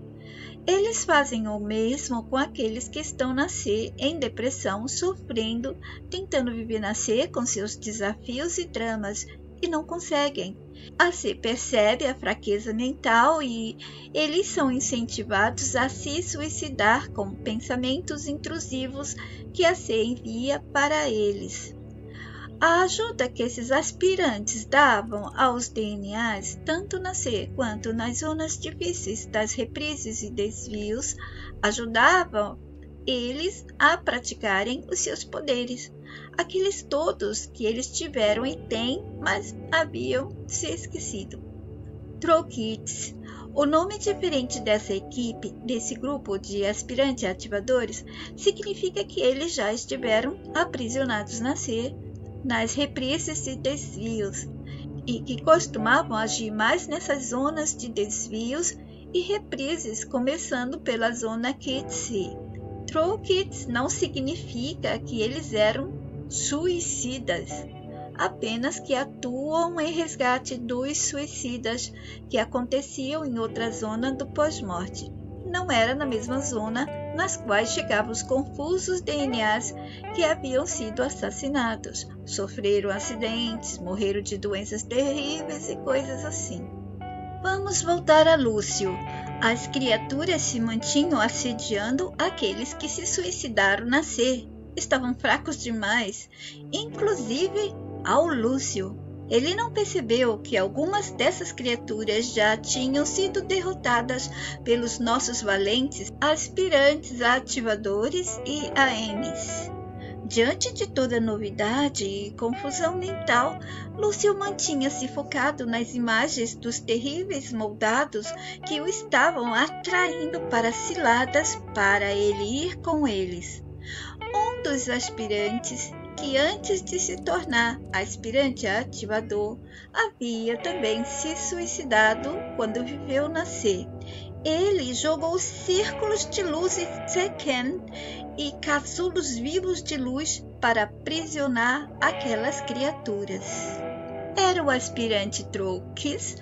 Eles fazem o mesmo com aqueles que estão na C em depressão, sofrendo, tentando viver na C com seus desafios e dramas, e não conseguem. A C percebe a fraqueza mental e eles são incentivados a se suicidar com pensamentos intrusivos que a C envia para eles. A ajuda que esses aspirantes davam aos DNAs, tanto na C quanto nas zonas difíceis das reprises e desvios, ajudavam eles a praticarem os seus poderes. aqueles todos que eles tiveram e têm, mas haviam se esquecido. Troll Kids. O nome diferente dessa equipe, desse grupo de aspirantes ativadores, significa que eles já estiveram aprisionados nas reprises de desvios e que costumavam agir mais nessas zonas de desvios e reprises, começando pela zona Kids. Troll Kids não significa que eles eram suicidas, apenas que atuam em resgate dos suicidas que aconteciam em outra zona do pós-morte. Não era na mesma zona nas quais chegavam os confusos DNAs que haviam sido assassinados, sofreram acidentes, morreram de doenças terríveis e coisas assim. Vamos voltar a Lúcio. As criaturas se mantinham assediando aqueles que se suicidaram na C. Estavam fracos demais, inclusive ao Lúcio. Ele não percebeu que algumas dessas criaturas já tinham sido derrotadas pelos nossos valentes aspirantes ativadores e ANs. Diante de toda novidade e confusão mental, Lúcio mantinha-se focado nas imagens dos terríveis moldados que o estavam atraindo para ciladas para ele ir com eles. Um dos aspirantes, que antes de se tornar aspirante ativador, havia também se suicidado quando viveu na C. Ele jogou círculos de luz e Tekken e casulos vivos de luz para aprisionar aquelas criaturas. Era o aspirante Troll Kids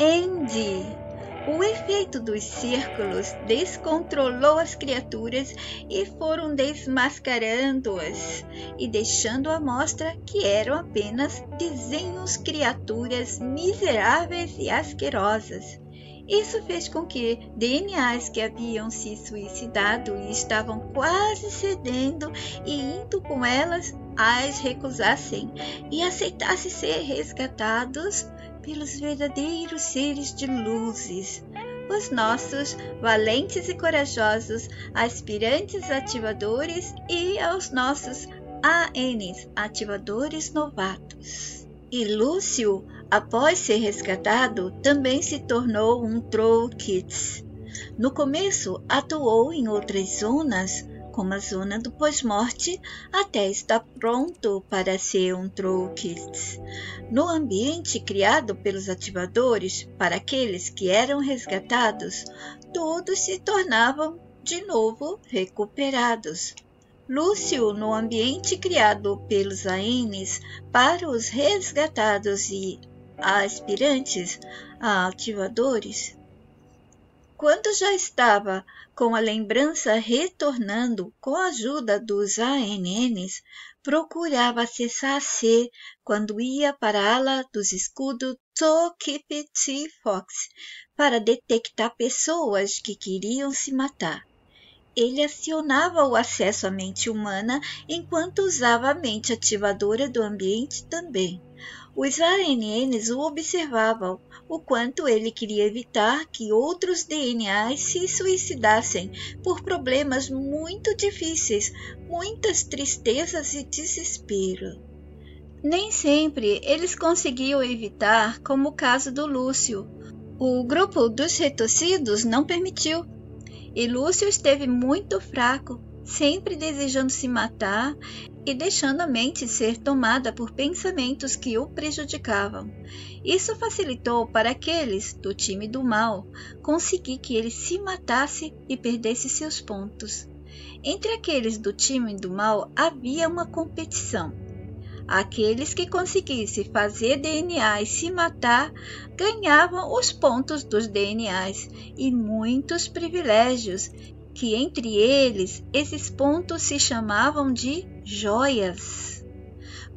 Andy. O efeito dos círculos descontrolou as criaturas e foram desmascarando-as e deixando à mostra que eram apenas desenhos criaturas miseráveis e asquerosas. Isso fez com que DNAs que haviam se suicidado e estavam quase cedendo e indo com elas as recusassem e aceitassem ser resgatados pelos verdadeiros seres de luzes, os nossos valentes e corajosos aspirantes ativadores e aos nossos ANs ativadores novatos. E Lúcio, após ser resgatado, também se tornou um Troll Kids. No começo, atuou em outras zonas, como a zona do pós-morte, até estar pronto para ser um Troll Kids. No ambiente criado pelos ativadores para aqueles que eram resgatados, todos se tornavam de novo recuperados. Lúcio, no ambiente criado pelos ANs para os resgatados e aspirantes a ativadores, quando já estava com a lembrança retornando com a ajuda dos ANNs, procurava acessar a C quando ia para a ala dos escudos Togepi Fox para detectar pessoas que queriam se matar. Ele acionava o acesso à mente humana enquanto usava a mente ativadora do ambiente também. Os ANNs o observavam, o quanto ele queria evitar que outros DNAs se suicidassem por problemas muito difíceis, muitas tristezas e desespero. Nem sempre eles conseguiam evitar, como o caso do Lúcio. O grupo dos retorcidos não permitiu. E Lúcio esteve muito fraco, sempre desejando se matar e deixando a mente ser tomada por pensamentos que o prejudicavam. Isso facilitou para aqueles do time do mal conseguir que ele se matasse e perdesse seus pontos. Entre aqueles do time do mal havia uma competição. Aqueles que conseguissem fazer DNAs se matar ganhavam os pontos dos DNAs e muitos privilégios, que entre eles esses pontos se chamavam de joias.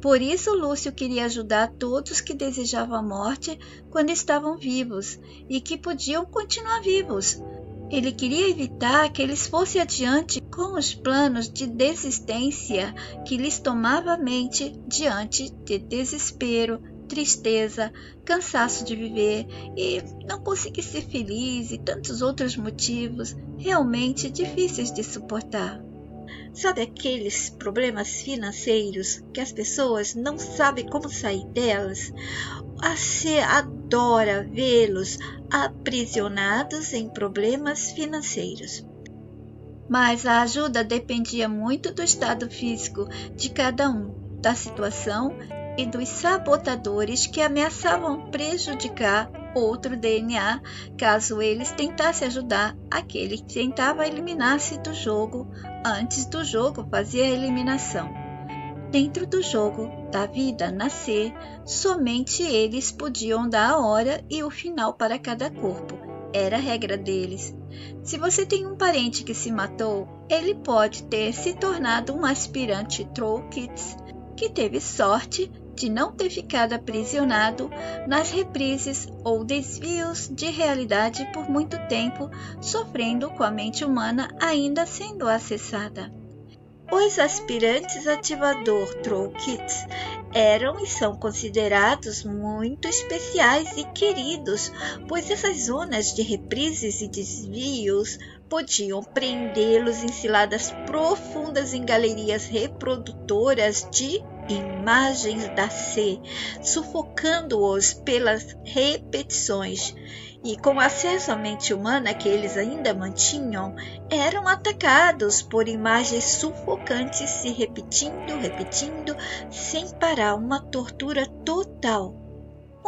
Por isso Lúcio queria ajudar todos que desejavam a morte quando estavam vivos e que podiam continuar vivos. Ele queria evitar que eles fossem adiante com os planos de desistência que lhes tomava a mente diante de desespero, tristeza, cansaço de viver e não conseguir ser feliz e tantos outros motivos realmente difíceis de suportar. Sabe aqueles problemas financeiros que as pessoas não sabem como sair delas? Você adora vê-los aprisionados em problemas financeiros. Mas a ajuda dependia muito do estado físico de cada um, da situação e dos sabotadores que ameaçavam prejudicar outro DNA caso eles tentassem ajudar aquele que tentava eliminar-se do jogo antes do jogo fazer a eliminação. Dentro do jogo da vida nascer, somente eles podiam dar a hora e o final para cada corpo. Era a regra deles. Se você tem um parente que se matou, ele pode ter se tornado um aspirante Troll Kids que teve sorte de não ter ficado aprisionado nas reprises ou desvios de realidade por muito tempo, sofrendo com a mente humana ainda sendo acessada. Os aspirantes ativador Troll Kids eram e são considerados muito especiais e queridos, pois essas zonas de reprises e desvios podiam prendê-los em ciladas profundas em galerias reprodutoras de imagens da C, sufocando-os pelas repetições. E com acesso à mente humana que eles ainda mantinham, eram atacados por imagens sufocantes se repetindo, sem parar, uma tortura total.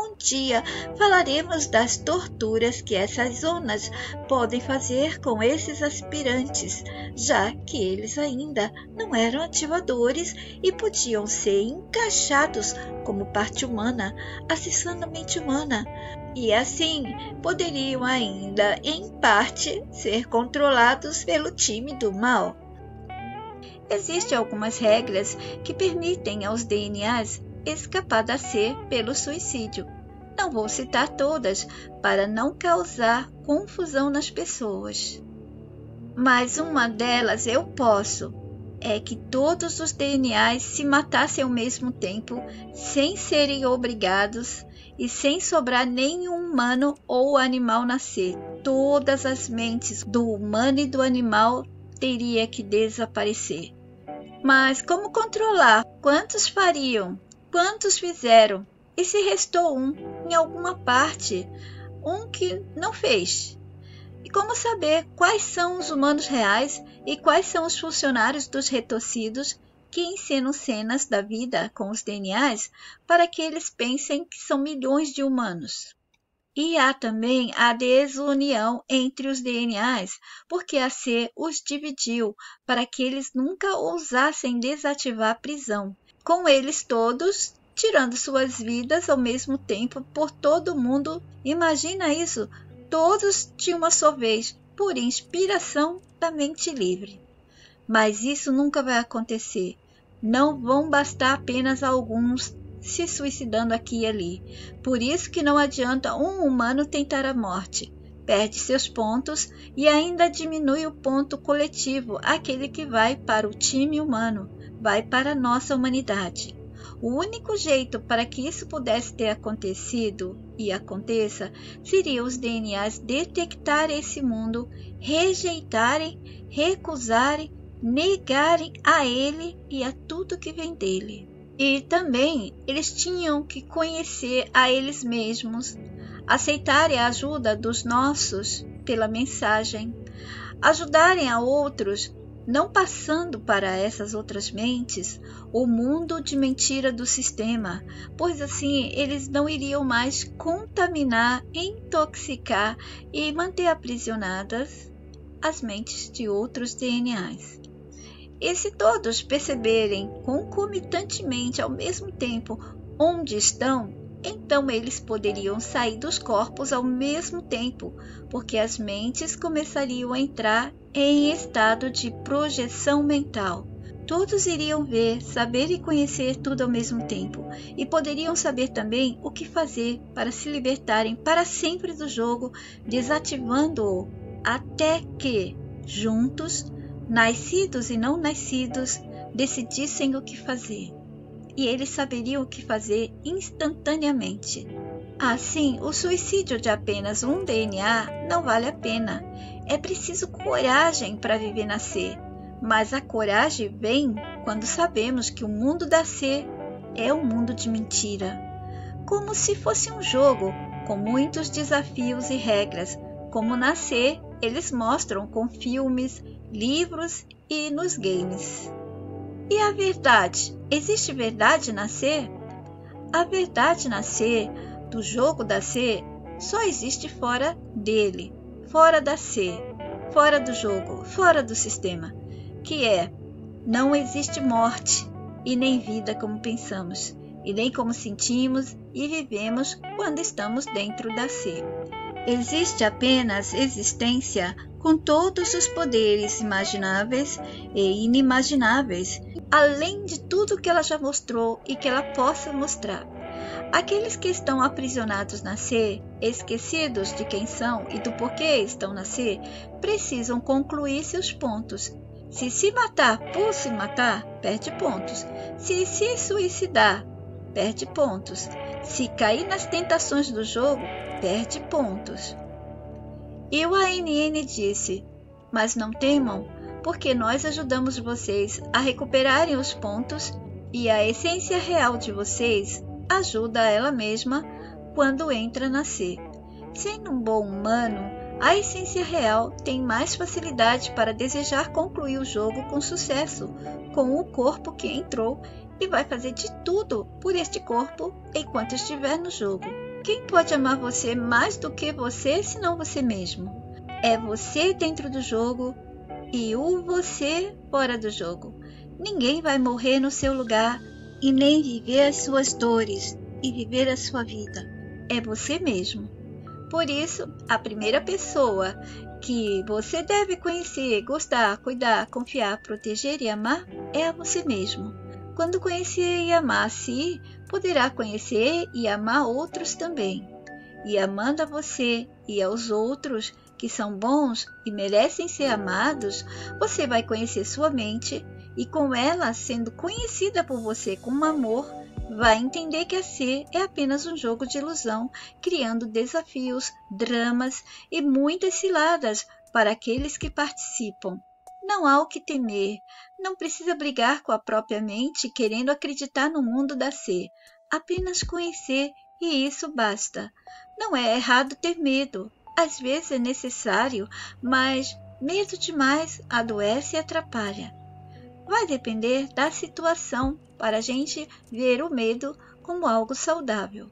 Um dia falaremos das torturas que essas zonas podem fazer com esses aspirantes, já que eles ainda não eram ativadores e podiam ser encaixados como parte humana, acessando a mente humana, e assim poderiam ainda, em parte, ser controlados pelo time do mal. Existem algumas regras que permitem aos DNAs escapar da C pelo suicídio. Não vou citar todas para não causar confusão nas pessoas. Mas uma delas eu posso, é que todos os DNAs se matassem ao mesmo tempo, sem serem obrigados e sem sobrar nenhum humano ou animal nascer. Todas as mentes do humano e do animal teriam que desaparecer. Mas como controlar? Quantos fariam? Quantos fizeram? E se restou um em alguma parte, um que não fez? E como saber quais são os humanos reais e quais são os funcionários dos retorcidos que encenam cenas da vida com os DNAs para que eles pensem que são milhões de humanos? E há também a desunião entre os DNAs, porque a C os dividiu para que eles nunca ousassem desativar a prisão. Com eles todos tirando suas vidas ao mesmo tempo por todo mundo. Imagina isso, todos de uma só vez, por inspiração da mente livre. Mas isso nunca vai acontecer. Não vão bastar apenas alguns se suicidando aqui e ali. Por isso que não adianta um humano tentar a morte. Perde seus pontos e ainda diminui o ponto coletivo, aquele que vai para o time humano, vai para a nossa humanidade. O único jeito para que isso pudesse ter acontecido e aconteça seria os DNAs detectarem esse mundo, rejeitarem, recusarem, negarem a ele e a tudo que vem dele. E também eles tinham que conhecer a eles mesmos, aceitarem a ajuda dos nossos pela mensagem, ajudarem a outros, não passando para essas outras mentes o mundo de mentira do sistema, pois assim eles não iriam mais contaminar, intoxicar e manter aprisionadas as mentes de outros DNAs. E se todos perceberem concomitantemente ao mesmo tempo onde estão, então eles poderiam sair dos corpos ao mesmo tempo, porque as mentes começariam a entrar em estado de projeção mental. Todos iriam ver, saber e conhecer tudo ao mesmo tempo, e poderiam saber também o que fazer para se libertarem para sempre do jogo, desativando-o, até que, juntos, nascidos e não nascidos, decidissem o que fazer. E eles saberiam o que fazer instantaneamente. Assim, o suicídio de apenas um DNA não vale a pena. É preciso coragem para viver na C. Mas a coragem vem quando sabemos que o mundo da ser é um mundo de mentira. Como se fosse um jogo, com muitos desafios e regras, como na ser eles mostram com filmes, livros e nos games. E a verdade? Existe verdade na ser? A verdade na ser, do jogo da ser, só existe fora dele, fora da ser, fora do jogo, fora do sistema, que é: não existe morte e nem vida como pensamos, e nem como sentimos e vivemos quando estamos dentro da ser. Existe apenas existência com todos os poderes imagináveis e inimagináveis, além de tudo que ela já mostrou e que ela possa mostrar. Aqueles que estão aprisionados na ser, esquecidos de quem são e do porquê estão na ser, precisam concluir seus pontos. Se matar por se matar, perde pontos. Se suicidar, perde pontos. Se cair nas tentações do jogo, perde pontos. E o ANN disse: mas não temam, porque nós ajudamos vocês a recuperarem os pontos e a essência real de vocês ajuda ela mesma quando entra na ser. Sendo um bom humano, a essência real tem mais facilidade para desejar concluir o jogo com sucesso, com o corpo que entrou, e vai fazer de tudo por este corpo enquanto estiver no jogo. Quem pode amar você mais do que você, senão você mesmo? É você dentro do jogo e o você fora do jogo. Ninguém vai morrer no seu lugar e nem viver as suas dores e viver a sua vida. É você mesmo. Por isso, a primeira pessoa que você deve conhecer, gostar, cuidar, confiar, proteger e amar é a você mesmo. Quando conhecer e amar a si, poderá conhecer e amar outros também. E amando a você e aos outros que são bons e merecem ser amados, você vai conhecer sua mente e, com ela sendo conhecida por você com amor, vai entender que a ser é apenas um jogo de ilusão, criando desafios, dramas e muitas ciladas para aqueles que participam. Não há o que temer, não precisa brigar com a própria mente querendo acreditar no mundo da ser, apenas conhecer e isso basta. Não é errado ter medo, às vezes é necessário, mas medo demais adoece e atrapalha. Vai depender da situação para a gente ver o medo como algo saudável.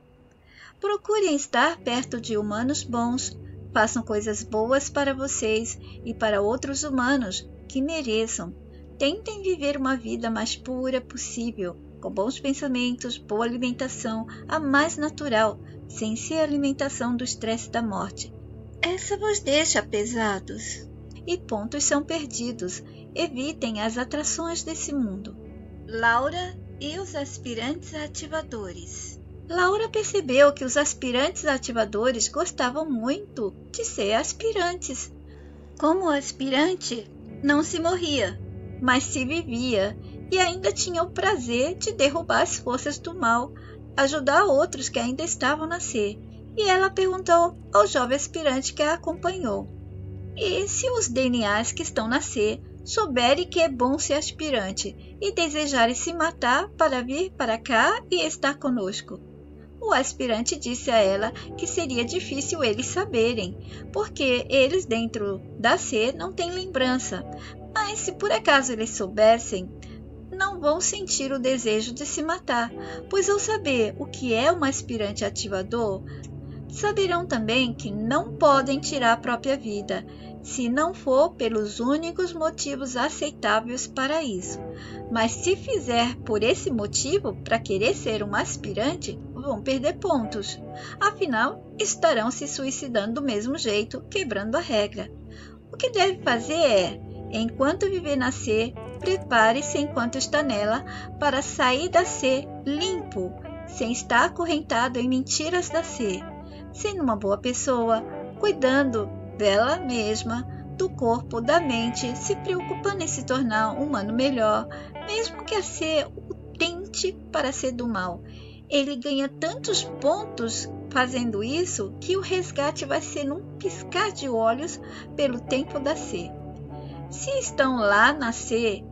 Procurem estar perto de humanos bons, façam coisas boas para vocês e para outros humanos que mereçam. Tentem viver uma vida mais pura possível, com bons pensamentos, boa alimentação, a mais natural, sem ser a alimentação do estresse da morte. Essa vos deixa pesados. E pontos são perdidos. Evitem as atrações desse mundo. Laura e os aspirantes ativadores. Laura percebeu que os aspirantes ativadores gostavam muito de ser aspirantes. Como aspirante, não se morria, mas se vivia e ainda tinha o prazer de derrubar as forças do mal, ajudar outros que ainda estavam na ser. E ela perguntou ao jovem aspirante que a acompanhou: e se os DNAs que estão na ser souberem que é bom ser aspirante e desejarem se matar para vir para cá e estar conosco? O aspirante disse a ela que seria difícil eles saberem, porque eles dentro da ser não têm lembrança, mas se por acaso eles soubessem, não vão sentir o desejo de se matar, pois ao saber o que é um aspirante ativador, saberão também que não podem tirar a própria vida, se não for pelos únicos motivos aceitáveis para isso. Mas se fizer por esse motivo, para querer ser um aspirante, vão perder pontos. Afinal, estarão se suicidando do mesmo jeito, quebrando a regra. O que deve fazer é, enquanto viver na ser, prepare-se enquanto está nela para sair da ser limpo, sem estar acorrentado em mentiras da ser, sendo uma boa pessoa, cuidando dela mesma, do corpo, da mente, se preocupando em se tornar um humano melhor, mesmo que a ser o tente para ser do mal. Ele ganha tantos pontos fazendo isso que o resgate vai ser num piscar de olhos pelo tempo da ser. Se estão lá na C,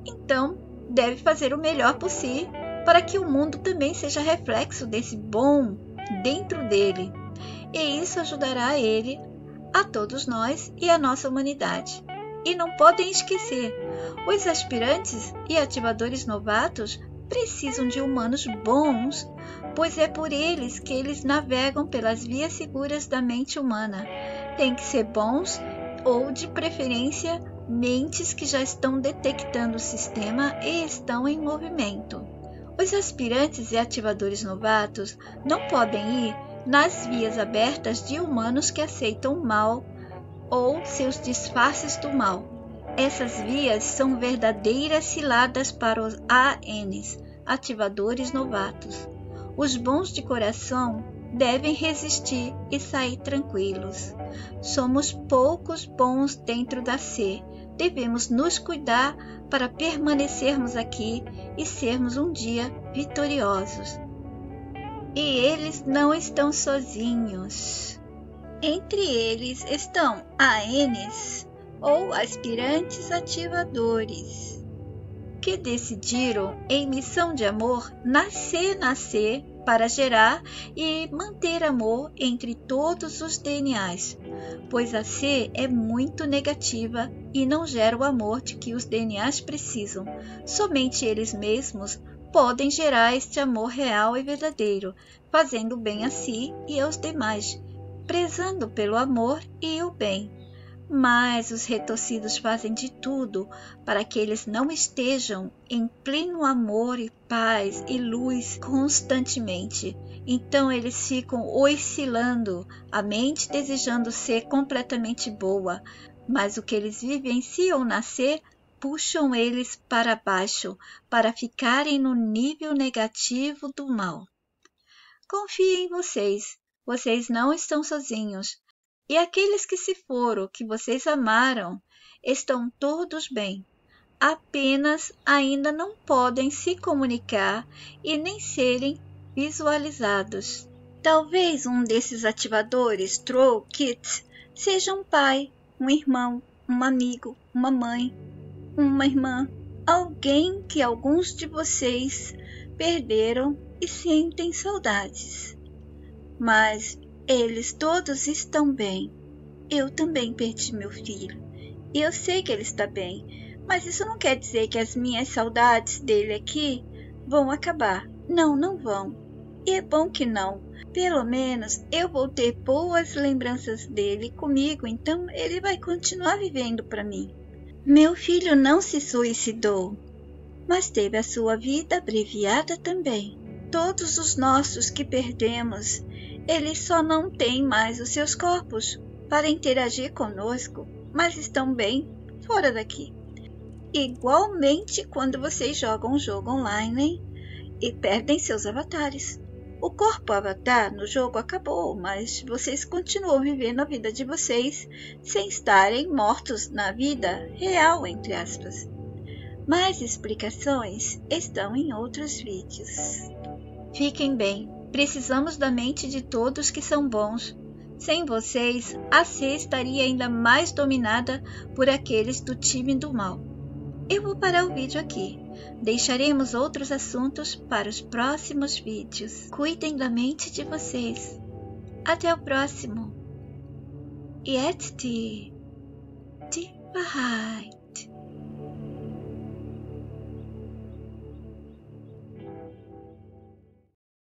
então deve fazer o melhor por si, para que o mundo também seja reflexo desse bom dentro dele. E isso ajudará ele, a todos nós e a nossa humanidade. E não podem esquecer, os aspirantes e ativadores novatos precisam de humanos bons, pois é por eles que eles navegam pelas vias seguras da mente humana. Tem que ser bons ou, de preferência, mentes que já estão detectando o sistema e estão em movimento. Os aspirantes e ativadores novatos não podem ir nas vias abertas de humanos que aceitam o mal ou seus disfarces do mal. Essas vias são verdadeiras ciladas para os ANs, ativadores novatos. Os bons de coração devem resistir e sair tranquilos. Somos poucos bons dentro da C. Devemos nos cuidar para permanecermos aqui e sermos um dia vitoriosos. E eles não estão sozinhos. Entre eles estão ANs ou aspirantes ativadores, que decidiram, em missão de amor, nascer para gerar e manter amor entre todos os DNAs, pois a C é muito negativa e não gera o amor de que os DNAs precisam. Somente eles mesmos podem gerar este amor real e verdadeiro, fazendo bem a si e aos demais, prezando pelo amor e o bem. Mas os retorcidos fazem de tudo para que eles não estejam em pleno amor e paz e luz constantemente. Então eles ficam oscilando, a mente desejando ser completamente boa, mas o que eles vivenciam na C puxam eles para baixo, para ficarem no nível negativo do mal. Confie em vocês, vocês não estão sozinhos. E aqueles que se foram, que vocês amaram, estão todos bem. Apenas ainda não podem se comunicar e nem serem visualizados. Talvez um desses ativadores Troll Kits seja um pai, um irmão, um amigo, uma mãe, uma irmã, alguém que alguns de vocês perderam e sentem saudades. Mas eles todos estão bem. Eu também perdi meu filho. E eu sei que ele está bem. Mas isso não quer dizer que as minhas saudades dele aqui vão acabar. Não, não vão. E é bom que não. Pelo menos eu vou ter boas lembranças dele comigo, então ele vai continuar vivendo para mim. Meu filho não se suicidou, mas teve a sua vida abreviada também. Todos os nossos que perdemos, eles só não têm mais os seus corpos para interagir conosco, mas estão bem fora daqui. Igualmente quando vocês jogam um jogo online e perdem seus avatares. O corpo avatar no jogo acabou, mas vocês continuam vivendo a vida de vocês sem estarem mortos na vida real, entre aspas. Mais explicações estão em outros vídeos. Fiquem bem. Precisamos da mente de todos que são bons. Sem vocês, a C estaria ainda mais dominada por aqueles do time do mal. Eu vou parar o vídeo aqui. Deixaremos outros assuntos para os próximos vídeos. Cuidem da mente de vocês. Até o próximo. Yet Ti Bahai.